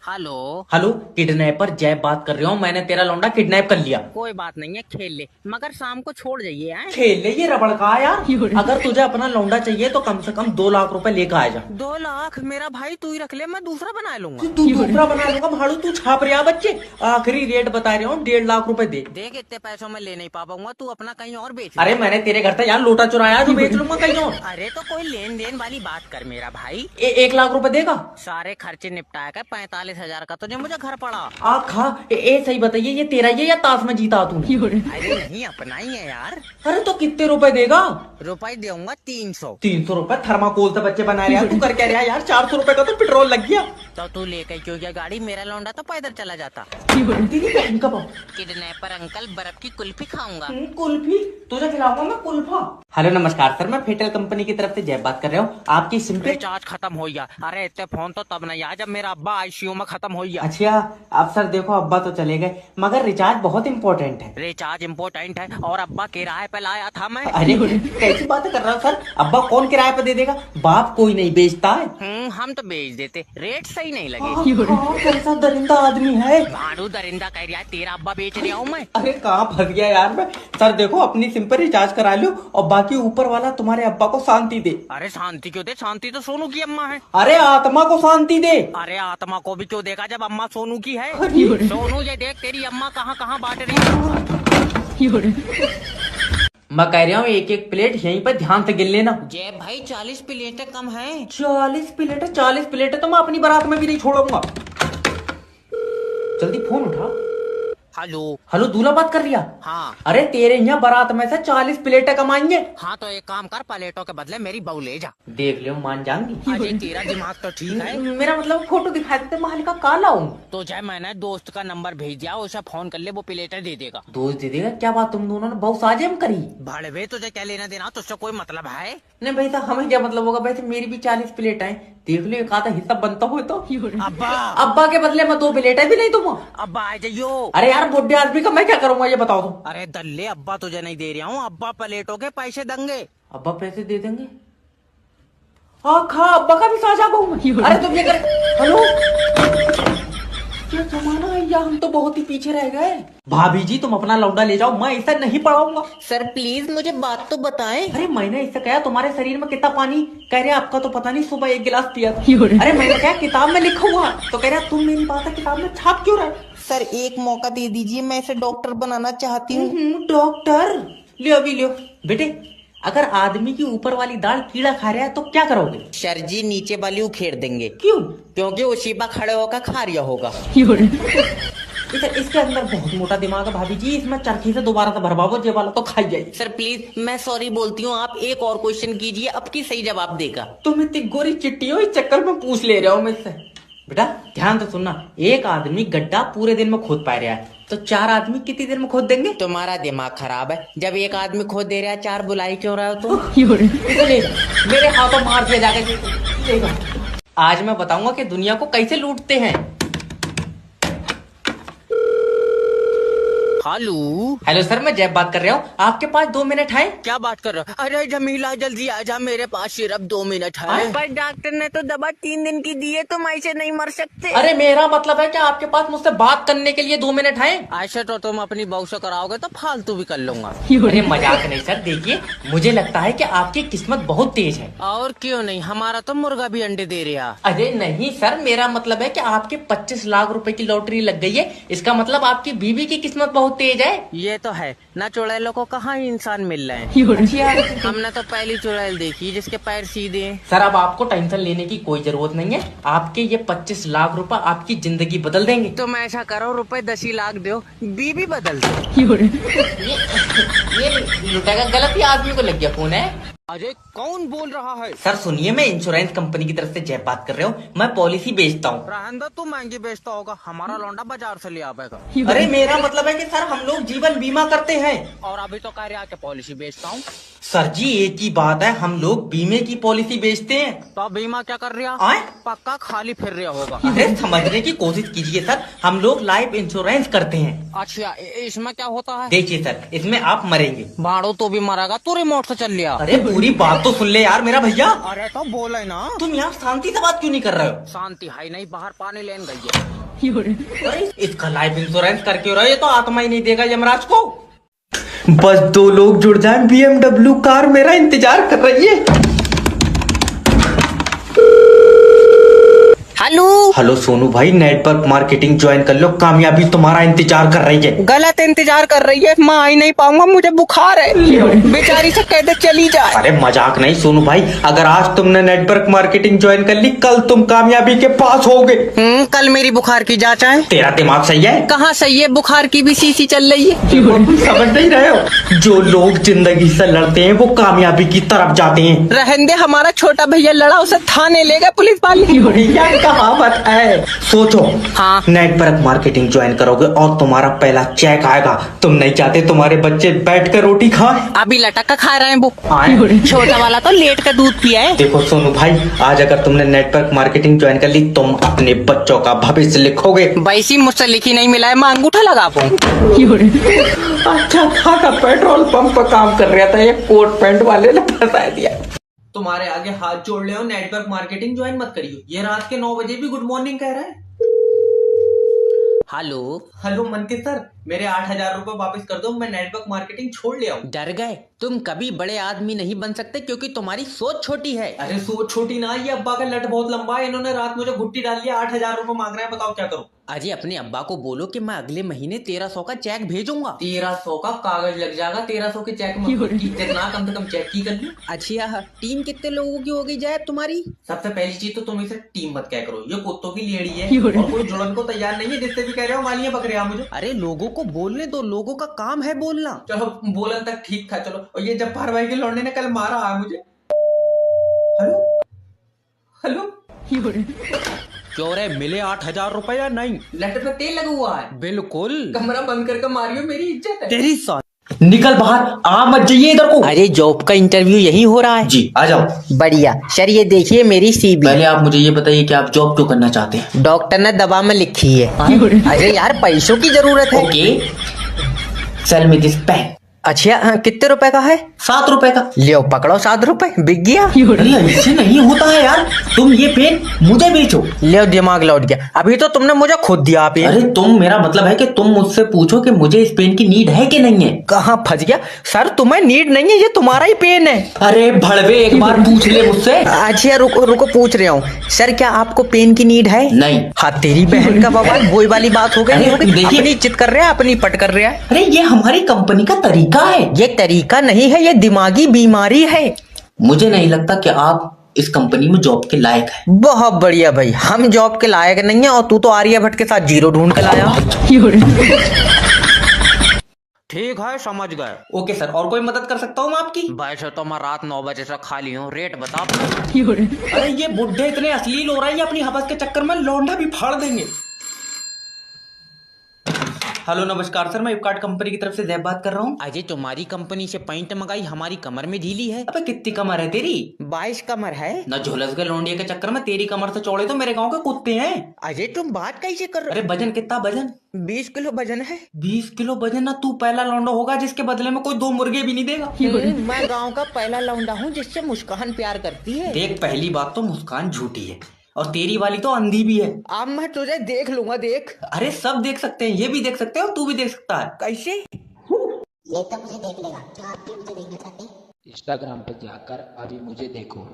हेलो हेलो, किडनैपर जय बात कर रहा हूँ। मैंने तेरा लौंडा किडनैप कर लिया। कोई बात नहीं है, खेल ले, मगर शाम को छोड़ जाइए। खेल ले ये रबड़ का यार। अगर तुझे अपना लौंडा चाहिए तो कम से कम 2 लाख रुपए लेकर आ जा। 2 लाख मेरा भाई तू ही रख ले, मैं दूसरा बना लूंगा। तू दूसरा बना लूंगा भाड़ू, तू छाप रहा बच्चे। आखिरी रेट बता रहा हूँ, 1.5 लाख रुपए दे। देख इतने पैसों में ले नहीं पाऊंगा, तू अपना कहीं और बेच। अरे मैंने तेरे घर से यार लोटा चुराया जो बेच लूंगा कहीं और। अरे तो कोई लेन देन वाली बात कर मेरा भाई। 1 लाख रुपए देगा? सारे खर्चे निपटाया कर, 45,000 का तुझे मुझे घर पड़ा। आखा सही बताइए, ये तेरा ये या ताश में जीता तू? अरे नहीं अपना ही है यार। अरे तो कितने रुपए देगा? रुपए दूंगा 300। 300 रुपए थर्माकोल से बच्चे बना रहे हैं, तू कर क्या रहा है यार? 400 रुपए का तो पेट्रोल लग गया। तो तू लेकर क्यों गया गाड़ी? मेरा लौंडा तो पैदल चला जाता। दीदी बहन का बाप। किडनैपर अंकल बर्फ की कुल्फी खाऊंगा। कुल्फी तुझे खिलाऊंगा मैं कुल्फा। हेलो नमस्कार सर, मैं फेटल कंपनी की तरफ से जय बात कर रहा हूँ। आपकी सिम पे रिचार्ज खत्म हो गया। अरे इतने फोन तो तब नहीं आया जब मेरा अब्बा आईसीयू में खत्म हो गया। अच्छा अब सर देखो, अब्बा तो चले गए मगर रिचार्ज बहुत इम्पोर्टेंट है। रिचार्ज इम्पोर्टेंट है और अब्बा किराए पे लाया था मैं। अरे कैसी बात कर रहा हूँ सर, अब्बा कौन किराए पे दे देगा? बाप कोई नहीं बेचता है। हम तो बेच देते, रेट सही नहीं लगे। कैसा दरिंदा आदमी है। भाड़ू दरिंदा कह रहा है, तेरा अब्बा बेच रहा हूँ मैं। अरे कहाँ फंस गया यार मैं। सर देखो अपनी सिम पर रिचार्ज करा लो और बाकी ऊपर वाला तुम्हारे अब्बा को शांति दे। अरे शांति क्यों दे? शांति तो सोनू की अम्मा है। अरे आत्मा को शांति दे। अरे आत्मा को भी क्यों देगा जब अम्मा सोनू की है? सोनू ये देख तेरी अम्मा कहाँ कहाँ बांट रही है। मैं कह रहा हूँ 1-1 प्लेट यहीं पर ध्यान से गिन लेना। जय भाई 40 प्लेटें कम है। 40 प्लेट तो मैं अपनी बारात में भी नहीं छोड़ूंगा। जल्दी फोन उठा। हेलो दूल्हा बात कर रिया? हाँ। अरे तेरे यहाँ बारात में से 40 प्लेटें कमाएंगे। हाँ तो एक काम कर, प्लेटों के बदले मेरी बहू ले जा। देख लियो मान जाऊंगी। अरे तेरा दिमाग तो ठीक है। मेरा मतलब फोटो दिखा देते माल का काला हूँ। तो जय मैंने दोस्त का नंबर भेज दिया, उसे फोन कर ले, वो प्लेटें दे देगा। दोस्त दे देगा? क्या बात, तुम दोनों ने बहुत साजिश करी। भाड़े तुझे क्या लेना देना, तुझसे कोई मतलब है? नहीं भाई साहब हमें क्या मतलब होगा, वैसे मेरी भी 40 प्लेट है। देख लो एक आधा हिस्सा बनता हो तो। अब्बा के बदले मैं 2 प्लेटें भी नहीं दूंगा। अब्बा आ जाइयो। अरे यार बुढ़े आदमी का मैं क्या करूंगा ये बताओ तुम। अरे दल्ले अब्बा तुझे नहीं दे रहा हूँ, अब्बा प्लेटों के पैसे देंगे। अब्बा पैसे दे देंगे? हाँ अब्बा का भी साझा कहूँ। अरे तुम ये कर। हेलो क्या जमाना है यार, हम तो बहुत ही पीछे रह गए। भाभी जी तुम अपना लौंडा ले जाओ, मैं इसे नहीं पढ़ाऊंगा। सर प्लीज मुझे बात तो बताएं। अरे मैंने इससे कहा तुम्हारे शरीर में कितना पानी? कह रहे आपका तो पता नहीं, सुबह 1 गिलास पिया था। अरे मैंने क्या किताब में लिखा हुआ? तो कह रहा तुम मेरी बात किताब में छाप क्यों रहे? सर एक मौका दे दीजिए, मैं इसे डॉक्टर बनाना चाहती हूँ। डॉक्टर लियो अभी लियो। बेटे अगर आदमी की ऊपर वाली दाल कीड़ा खा रहा है तो क्या करोगे? सर जी नीचे वाली उखेड़ देंगे। क्यों? क्योंकि उसी पर खड़े होकर खा रहा होगा। इसके अंदर बहुत मोटा दिमाग है भाभी जी, इसमें चरखी से दोबारा से भरवाओ, जे वाला तो खाई जाएगी। सर प्लीज मैं सॉरी बोलती हूँ, आप एक और क्वेश्चन कीजिए, अब की सही जवाब देगा। तुम इतनी गोरी चिट्टी हो, इस चक्कर में पूछ ले रहे हो मुझसे। बेटा ध्यान से सुनना, एक आदमी गड्ढा पूरे दिन में खोद पा रहा है तो 4 आदमी कितनी देर में खोद देंगे? तुम्हारा दिमाग खराब है, जब एक आदमी खोद दे रहा है 4 बुलाई क्यों रहा हो तुम? मेरे हाथों मार दिया जाएगा। आज मैं बताऊंगा कि दुनिया को कैसे लूटते हैं। हेलो हेलो सर, मैं जैब बात कर रहा हूँ। आपके पास 2 मिनट है? क्या बात कर रहे हो? अरे जमीला जल्दी आ जा, मेरे पास सिर्फ 2 मिनट है। पर डॉक्टर ने तो दवा 3 दिन की दी है, तुम ऐसे नहीं मर सकते। अरे मेरा मतलब है कि आपके पास मुझसे बात करने के लिए 2 मिनट है। ऐसे तो तुम अपनी बहू से कराओगे तो फालतू भी कर लूंगा। अरे मजाक नहीं सर, देखिए मुझे लगता है कि आपकी किस्मत बहुत तेज है। और क्यों नहीं, हमारा तो मुर्गा भी अंडे दे रहा। अरे नहीं सर, मेरा मतलब है कि आपके 25 लाख रुपए की लॉटरी लग गई है। इसका मतलब आपकी बीवी की किस्मत बहुत तेज है। ये तो है ना, चुड़ैलों को कहाँ इंसान मिल रहे हैं। हमने तो पहली चुड़ैल देखी जिसके पैर सीधे हैं। सर अब आपको टेंशन लेने की कोई जरूरत नहीं है। आपके ये 25 लाख रुपए आपकी जिंदगी बदल देंगे। तुम ऐसा करो, रुपए 10 ही लाख दो, बीबी बदल दो। ये लुटेगा गलत ही आदमी को लग गया फोन है। अरे कौन बोल रहा है? सर सुनिए, मैं इंश्योरेंस कंपनी की तरफ से जय बात कर रहा हूँ। मैं पॉलिसी बेचता हूँ। रहंदा तू महंगी बेचता होगा, हमारा लौंडा बाजार से ले आएगा। अरे मेरा मतलब है कि सर हम लोग जीवन बीमा करते हैं। और अभी तो कह रहा के पॉलिसी बेचता हूँ। सर जी एक ही बात है, हम लोग बीमे की पॉलिसी बेचते हैं। तो बीमा क्या कर रहा? आए? पक्का खाली फिर रहा होगा। अरे समझने की कोशिश कीजिए सर, हम लोग लाइफ इंश्योरेंस करते हैं। अच्छा इसमें क्या होता है? देखिए सर, इसमें आप मरेंगे। भाड़ो तो भी मरेगा, तू रिमोट से चल लिया। अरे पूरी बात तो सुन ले यार मेरा भैया। अरे तो बोले ना। तुम यहाँ शांति से बात क्यों नहीं कर रहे हो? शांति है नहीं, बाहर पानी लेन गई है। अरे इसका लाइफ इंश्योरेंस करके रहो, ये तो आत्मा ही नहीं देगा यमराज को। बस 2 लोग जुड़ जाएं, BMW कार मेरा इंतजार कर रही है। हेलो हेलो सोनू भाई, नेटवर्क मार्केटिंग ज्वाइन कर लो, कामयाबी तुम्हारा इंतजार कर रही है। गलत इंतजार कर रही है, मैं आ ही नहीं पाऊंगा, मुझे बुखार है। बेचारी से कहते चली जाए। अरे मजाक नहीं सोनू भाई, अगर आज तुमने नेटवर्क मार्केटिंग ज्वाइन कर ली, कल तुम कामयाबी के पास होगे। कल मेरी बुखार की जांच है। तेरा दिमाग सही है? कहाँ सही है, बुखार की भी शीशी चल रही है। समझ नहीं रहे हो? जो लोग जिंदगी से लड़ते हैं वो कामयाबी की तरफ जाते हैं। रहने हमारा छोटा भैया लड़ा, उसे थाने ले गए पुलिस वाले। कहावत है। सोचो, हाँ नेटवर्क मार्केटिंग ज्वाइन करोगे और तुम्हारा पहला चेक आएगा। तुम नहीं चाहते तुम्हारे बच्चे बैठ कर रोटी खाएं? अभी लटक कर खा रहे हैं वो। छोटा वाला तो लेट कर दूध पिया है। देखो सोनू भाई, आज अगर तुमने नेटवर्क मार्केटिंग ज्वाइन कर ली, तुम अपने बच्चों का भविष्य लिखोगे। वैसी मुझसे लिखी नहीं मिला है, मैं अंगूठा लगा पाऊँ। अच्छा खासा पेट्रोल पंप पर काम कर रहा था, ये कोट पैंट वाले ने फंसा दिया। तुम्हारे आगे हाथ जोड़ ले, नेटवर्क मार्केटिंग ज्वाइन मत करियो। ये रात के 9 बजे भी गुड मॉर्निंग कह रहा है। हेलो हेलो मनके सर, मेरे 8,000 रुपए वापस कर दो, मैं नेटवर्क मार्केटिंग छोड़ लिया हूँ। डर गए? तुम कभी बड़े आदमी नहीं बन सकते क्योंकि तुम्हारी सोच छोटी है। अरे सोच छोटी ना, ये अब्बा का लट बहुत लंबा है। इन्होंने रात मुझे घुट्टी डाल लिया, 8,000 रुपए मांग रहे हैं, बताओ क्या करूँ? अरे अपने अब्बा को बोलो कि मैं अगले महीने 1300 का चेक भेजूंगा। 1300 का कागज लग जाएगा, 1300 के चेक में कितना कम से कम चेक की कर लूं। अच्छा टीम कितने लोगों की हो गई जाए तुम्हारी? सबसे पहली चीज तो तुम इसे टीम मत क्या करो, ये कुत्तों की लेड़ी है और कोई जुड़न को तैयार नहीं है। जिससे भी कह रहे हो मालियां पकड़े आप मुझे। अरे लोगों को बोलने दो, लोगों का काम है बोलना। चलो बोलन तक ठीक था, चलो। और ये जब्बार भाई के लौंडे ने कल मारा है मुझे। हेलो हेलो क्यों रे, मिले 8,000 रुपए या नहीं? लेटर पे तेल लगा हुआ है। बिल्कुल। कमरा बंद करके मारियो, मेरी इज्जत है। तेरी निकल बाहर, आ मत जाइए इधर को। अरे जॉब का इंटरव्यू यही हो रहा है जी, आ जाओ। बढ़िया सर, ये देखिए मेरी सीवी। पहले आप मुझे ये बताइए कि आप जॉब क्यों करना चाहते हैं? डॉक्टर ने दवा में लिखी है। अरे यार पैसों की जरूरत है। Okay, sell me this pen. अच्छा कितने रुपए का है? 7 रुपए का। लियो पकड़ो, 7 रुपए बिक गया। अरे ऐसे नहीं होता है यार, तुम ये पेन मुझे बेचो। लियो दिमाग लौट गया, अभी तो तुमने मुझे खुद दिया पेन। अरे तुम, मेरा मतलब है कि तुम मुझसे पूछो कि मुझे इस पेन की नीड है कि नहीं है। कहाँ फंस गया सर, तुम्हें नीड नहीं है, ये तुम्हारा ही पेन है। अरे भड़वे, एक बार पूछ ले मुझसे। अच्छा रुको रुको, पूछ रहा हूँ सर, क्या आपको पेन की नीड है? नहीं। हाँ तेरी बहन का बाबा, वही वाली बात हो गई। देखिए, अपनी इज्जत कर रहा है, अपनी पट कर रहा है। अरे ये हमारी कंपनी का तरीका है। ये तरीका नहीं है, ये दिमागी बीमारी है। मुझे नहीं लगता कि आप इस कंपनी में जॉब के लायक है। बहुत बढ़िया भाई, हम जॉब के लायक नहीं है और तू तो आर्यभट्ट के साथ 0 ढूंढ के लाया। ठीक है समझ गए। ओके सर, और कोई मदद कर सकता हूँ मैं आपकी? वैसे तो मैं रात 9 बजे से खाली हूँ, रेट बता अपना। अरे ये बुढ़े इतने अश्लील हो रहा है, ये अपनी हवस के चक्कर में लौंडा भी फाड़ देंगे। हेलो नमस्कार सर, मैं फ्लिपकार्ट कंपनी की तरफ से जैब बात कर रहा हूँ। अजय तुम्हारी कंपनी से पैंट मंगाई, हमारी कमर में ढीली है। अबे कितनी कमर है तेरी? 22 कमर है। न झुलस गए लौंडिया के चक्कर में, तेरी कमर से चौड़े तो मेरे गांव के कुत्ते हैं। अजय तुम बात कैसे कर रहे अरे वजन कितना वजन? 20 किलो वजन है। 20 किलो वजन? ना तू पहला लौंडा होगा जिसके बदले में कोई 2 मुर्गे भी नहीं देगा। मैं गांव का पहला लौंडा हूँ जिससे मुस्कान प्यार करती है। देख पहली बात तो मुस्कान झूठी है और तेरी वाली तो अंधी भी है। अब मैं तुझे देख लूंगा, देख। अरे सब देख सकते हैं, ये भी देख सकते हो, तू भी देख सकता है। कैसे? इंस्टाग्राम पर जाकर अभी मुझे देखो,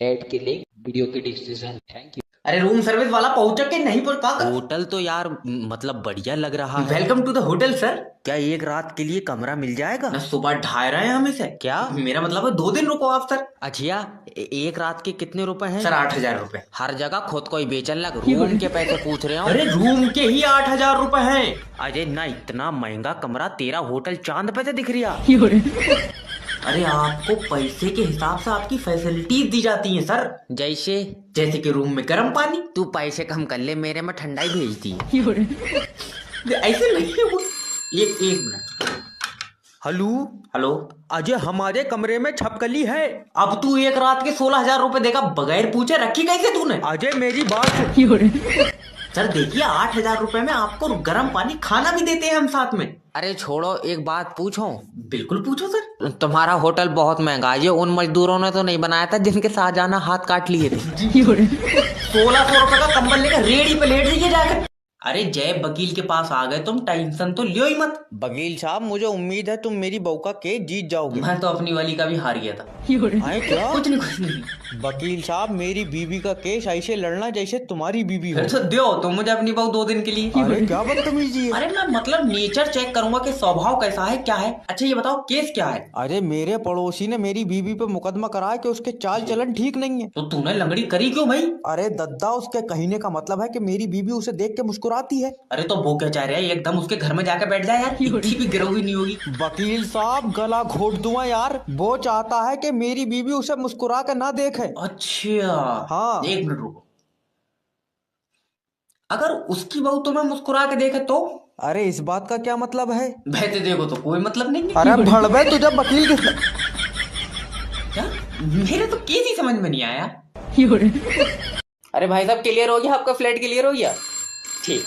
ऐड के लिंक वीडियो के डिस्क्रिप्शन। Thank you. अरे रूम सर्विस वाला पहुंचा के नहीं पहुंचा? होटल तो यार मतलब बढ़िया लग रहा है। Welcome to the hotel sir. क्या एक रात के लिए कमरा मिल जाएगा? ना सुबह ढाई रहे हैं हम इसे। क्या? मेरा मतलब है 2 दिन रुको आप सर। अच्छा, एक रात के कितने रुपए हैं? सर 8,000 रुपए। हर जगह खुद को ही बेचन लग, रूम के पैसे पूछ रहे हो? अरे रूम के ही 8,000 रुपए हैं। अजय ना इतना महंगा कमरा तेरा होटल चांद पे से दिख रहा। अरे आपको पैसे के हिसाब से आपकी फैसिलिटीज दी जाती हैं सर। जैसे? जैसे कि रूम में गर्म पानी। तू पैसे कम कर ले, मेरे में ठंडाई भेज दी। ऐसे नहीं हो। एक मिनट। हेलो हेलो अजय, हमारे कमरे में छपकली है। अब तू एक रात के 16,000 रुपए देगा बगैर पूछे, रखी कैसे तूने? अजय मेरी बात सर देखिए 8,000 रुपए में आपको गर्म पानी खाना भी देते हैं हम साथ में। अरे छोड़ो, एक बात पूछो। बिल्कुल पूछो सर। तुम्हारा होटल बहुत महंगा है, ये उन मजदूरों ने तो नहीं बनाया था जिनके शाहजहां हाथ काट लिए थे। 1600 रुपए का कंबल लेकर रेडी पे लेट जाइए जाकर। अरे जय वकील के पास आ गए तुम, टेंशन तो लियो ही मत। वकील साहब मुझे उम्मीद है तुम मेरी बहू का केस जीत जाओगे। मैं तो अपनी वाली का भी हार गया था। आए क्या? कुछ नहीं। वकील साहब मेरी बीवी का केस ऐसे लड़ना जैसे तुम्हारी बीवी हो। अच्छा दो तो मुझे अपनी बहू 2 दिन के लिए। अरे क्या बदतमीजी है। अरे मैं मतलब नेचर चेक करूंगा कि स्वभाव कैसा है क्या है। अच्छा ये बताओ केस क्या है? अरे मेरे पड़ोसी ने मेरी बीवी पे मुकदमा कराया कि उसके चाल चलन ठीक नहीं है। तो तूने लंगड़ी करी क्यों भाई? अरे दद्दा, उसके कहने का मतलब है कि मेरी बीवी उसे देख के मुस्कुराती है। अरे तो वो क्या चाह रहा है, एकदम उसके घर में जाकर बैठ जाए यार, इतनी भी गिरोगी नहीं होगी। वकील साहब गला घोट दूंगा यार। वो चाहता है कि मेरी बीवी उसे मुस्कुरा कर ना देखे। अच्छा हाँ। 1 मिनट रुको। अगर उसकी बहू तुम्हें मुस्कुरा के देखे तो? अरे इस बात का क्या मतलब है? बहते देखो तो कोई मतलब नहीं है। अरे भड़वे तुझे वकील के क्या? मेरे तो केस ही समझ में नहीं आया। अरे भाई साहब क्लियर हो गया, आपका फ्लैट क्लियर हो गया? ठीक।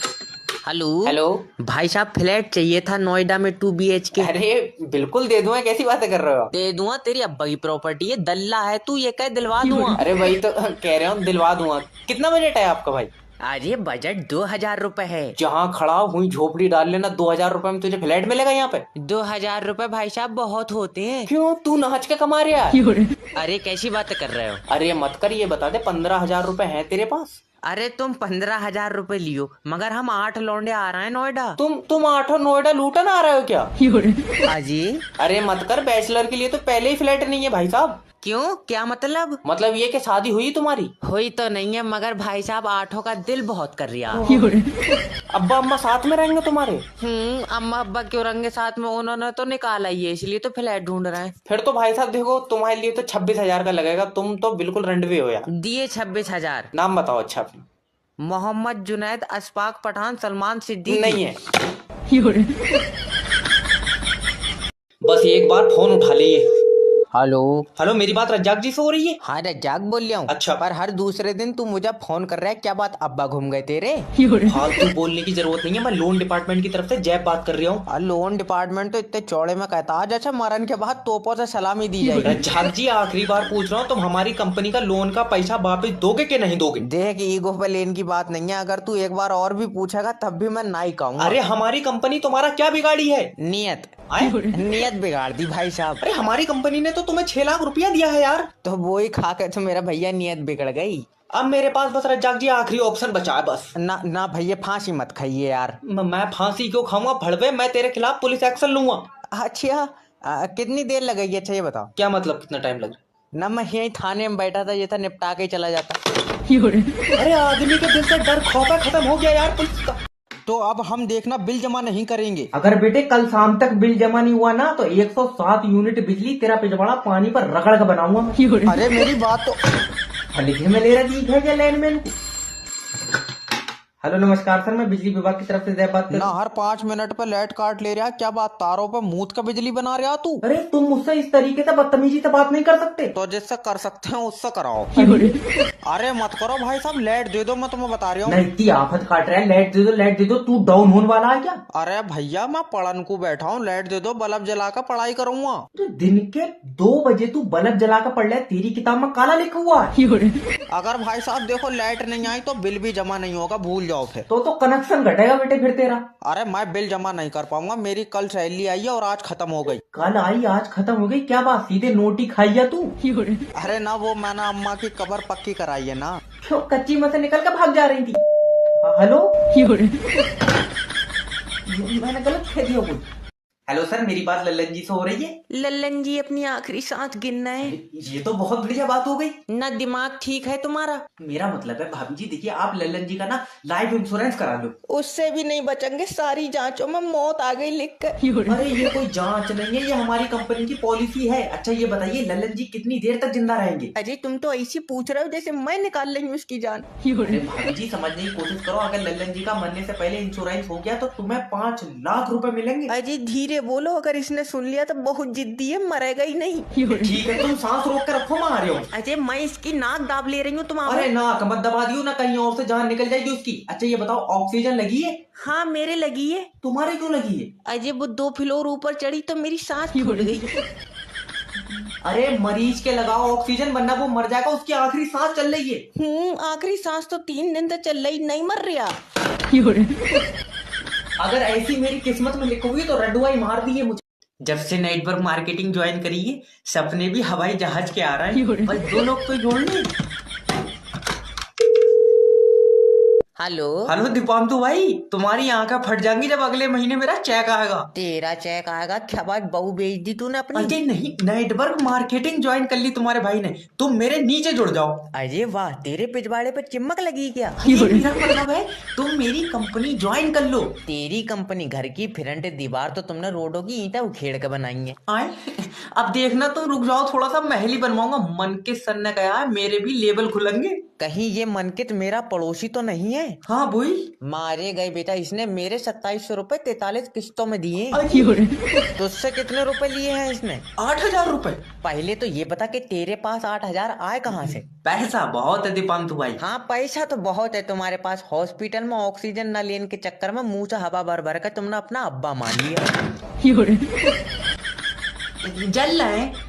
हेलो हेलो भाई साहब, फ्लैट चाहिए था नोएडा में 2 BHK। अरे बिल्कुल दे दूंगा, कैसी बातें कर रहे हो? दे दूंगा, तेरी अब्बा की प्रॉपर्टी है, दल्ला है तू, ये कह दिलवा दूंगा। अरे भाई तो कह रहे हो दिलवा दूंगा। कितना बजट है आपका भाई? अरे बजट 2,000 रुपए है। जहाँ खड़ा हुई झोपड़ी डाल लेना, 2,000 रुपए में तुझे फ्लैट मिलेगा यहाँ पे। 2,000 रुपए भाई साहब बहुत होते हैं। क्यों, तू नाच के कमा रहा है? अरे कैसी बातें कर रहे हो? अरे मत कर, ये बता दे 15,000 रुपए हैं तेरे पास? अरे तुम 15,000 रुपए लियो, मगर हम 8 लौंडे आ रहे हैं नोएडा। तुम 8 नोएडा लूटन आ रहे हो क्या? अजी अरे मत कर, बैचलर के लिए तो पहले ही फ्लैट नहीं है भाई साहब। क्यों, क्या मतलब? मतलब ये कि शादी हुई तुम्हारी? हुई तो नहीं है, मगर भाई साहब 8 का दिल बहुत कर रहा। अब्बा अम्मा साथ में रहेंगे तुम्हारे? अम्मा अब्बा क्यों रहेंगे साथ में, उन्होंने तो निकाला ही है, इसलिए तो फ्लैट ढूंढ रहे हैं। फिर तो भाई साहब देखो, तुम्हारे लिए तो 26,000 का लगेगा, तुम तो बिल्कुल रंडवे हो यार। दिए 26,000। नाम बताओ अच्छा अपना। मोहम्मद जुनैद, अशफाक पठान, सलमान सिद्दीकी। नहीं है। बस एक बार फोन उठा लीजिए। हेलो हेलो, मेरी बात रज्जाक जी से हो रही है? हाँ रज्जाक बोल रहा हूँ। अच्छा। पर हर दूसरे दिन तू मुझे फोन कर रहा है, क्या बात, अब्बा घूम गए तेरे? फालतू बोलने की जरूरत नहीं है, मैं लोन डिपार्टमेंट की तरफ से जैब बात कर रहा हूँ। लोन डिपार्टमेंट तो इतने चौड़े में कहता आज, अच्छा मरण के बाद तोपों से सलामी दी जाएगी। रज्जाक जी आखिरी बार पूछ रहा हूँ, तुम हमारी कंपनी का लोन का पैसा वापस दोगे कि नहीं दोगे? देख ईगो पे लेन की बात नहीं है, अगर तू एक बार और भी पूछेगा तब भी मैं नहीं कहूँगा। अरे हमारी कंपनी तुम्हारा क्या बिगाड़ी है? नियत आए? नियत बिगाड़ दी भाई साहब। अरे हमारी कंपनी ने तो तुम्हें 6 लाख रुपया दिया है यार। तो वो ही खा के तो मेरा भैया नियत बिगड़ गई। अब मेरे पास बस रज्जाक जी आखिरी ऑप्शन बचा है बस। ना ना भैया, फांसी मत खाइए यार। मैं फांसी क्यों खाऊंगा भड़वे, मैं तेरे खिलाफ पुलिस एक्शन लूंगा। अच्छा कितनी देर लगेगी, अच्छा ये बताओ। क्या मतलब कितना टाइम लग? ना मैं यही थाने में बैठा था, ये था निपटा के चला जाता। अरे आदमी के दिल से डर खौफ खत्म हो गया यार पुलिस का। तो अब हम देखना बिल जमा नहीं करेंगे। अगर बेटे कल शाम तक बिल जमा नहीं हुआ ना तो 107 यूनिट बिजली तेरा पिछवाड़ा पानी पर रगड़ कर बनाऊंगा मैं। अरे मेरी बात तो लिखे में ले रहा है क्या लाइनमैन को? हेलो नमस्कार सर, मैं बिजली विभाग की तरफ से जय बात कर ना हर 5 मिनट पे लाइट काट ले रहा, क्या बात, तारों पे मूत का बिजली बना रहा तू? अरे तुम मुझसे इस तरीके से बदतमीजी से बात नहीं कर सकते। तो जिससे कर सकते हैं उससे कराओ। अरे मत करो भाई साहब, लाइट दे दो, मैं तुम्हें बता रहा हूँ। नहीं इतनी आफत काट रहा है, लाइट दे दो लाइट दे दो, तू डाउन होने वाला है क्या? अरे भैया मैं पढ़न को बैठा हूँ, लाइट दे दो, बल्ब जला कर पढ़ाई करूंगा। तो दिन के 2 बजे तू बल्ब जला कर पढ़ ले, तेरी किताब में काला लिखा हुआ है। अगर भाई साहब देखो लाइट नहीं आई तो बिल भी जमा नहीं होगा, भूल जाओ फिर। तो कनेक्शन घटेगा बेटे फिर तेरा। अरे मैं बिल जमा नहीं कर पाऊंगा, मेरी कल सैलरी आई है और आज खत्म हो गई। कल आई आज खत्म हो गई, क्या बात, सीधे नोटी खाई है तू? अरे ना वो मैंने अम्मा की कबर पक्की कराई है ना। क्यों कच्ची में से निकल के भाग जा रही थी? हेलो मैंने गलत कह दिया कुछ। हेलो सर, मेरी बात लल्लन जी से हो रही है? लल्लन जी अपनी आखिरी सांस गिनना है। ये तो बहुत बढ़िया बात हो गई। ना दिमाग ठीक है तुम्हारा? मेरा मतलब है भाभी जी, देखिए आप लल्लन जी का ना लाइफ इंश्योरेंस करा लो। उससे भी नहीं बचेंगे, सारी जांचों में मौत आ गई लिख कर। अरे ये कोई जांच नहीं है, ये हमारी कंपनी की पॉलिसी है। अच्छा ये बताइए लल्लन जी कितनी देर तक जिंदा रहेंगे? अरे तुम तो ऐसी पूछ रहे हो जैसे मैं निकाल रही हूँ उसकी जान। अरे भाभी जी समझने की कोशिश करो, अगर लल्लन जी का मरने से पहले इंश्योरेंस हो गया तो तुम्हें 5 लाख रुपए मिलेंगे। अजय धीरे बोलो, अगर इसने सुन लिया तो बहुत जिद्दी है, मरेगा ही नहीं। ठीक है तुम सांस रोक कर रखो, मैं आ रही हूँ। अजय मैं इसकी नाक दाब ले रही हूँ, तुम आओ। अरे नाक मत दबा दियो ना, कहीं और से जान निकल जाएगी उसकी। अच्छा ये बताओ ऑक्सीजन लगी है? हाँ मेरे लगी है। तुम्हारे क्यों लगी है? अजय वो 2 फ्लोर ऊपर चढ़ी तो मेरी सांस फूट गई। अरे मरीज के लगाओ ऑक्सीजन, वरना वो मर जाएगा, उसकी आखिरी सांस चल रही है। आखिरी सांस तो 3 दिन तक चल रही, नहीं मर रहा। अगर ऐसी मेरी किस्मत में लिखोगी तो रडुआ ही मार दिए मुझे। जब से नेटवर्क मार्केटिंग ज्वाइन करी है, सपने भी हवाई जहाज के आ रहे हैं। बस 2 लोग तो जोड़ ले। हेलो दीपांतु भाई, तुम्हारी आंखें फट जाएंगी जब अगले महीने मेरा चेक आएगा। तेरा चेक आएगा? क्या बात, बहू बेच दी तूने अपनी? अजय नहीं, नेटवर्क मार्केटिंग ज्वाइन कर ली तुम्हारे भाई ने, तुम मेरे नीचे जुड़ जाओ। अजय वाह, तेरे पिछवाड़े पे चिमक लगी क्या? मेरा मतलब है तुम मेरी कंपनी ज्वाइन कर लो। तेरी कंपनी घर की फ्रंट दीवार तो तुमने रोडों की ईंटें उखेड़ के बनाई है। आए अब देखना, तुम रुक जाओ थोड़ा सा, महल ही बनवाऊंगा। मन के सर ने कहा है मेरे भी लेवल खुलेंगे। कहीं ये मनकित मेरा पड़ोसी तो नहीं है? हाँ बोई, मारे गए बेटा, इसने मेरे 2700 रुपए 43 किस्तों में दिए। तुझसे कितने रुपए लिए हैं इसने? 8,000 रुपए। पहले तो ये बता कि तेरे पास 8,000 आए कहाँ से? पैसा बहुत है दीपांतु भाई। हाँ पैसा तो बहुत है तुम्हारे पास, हॉस्पिटल में ऑक्सीजन न लेने के चक्कर में मुंह से हवा भर भर कर तुमने अपना अब्बा मान लिया। जल रहे हैं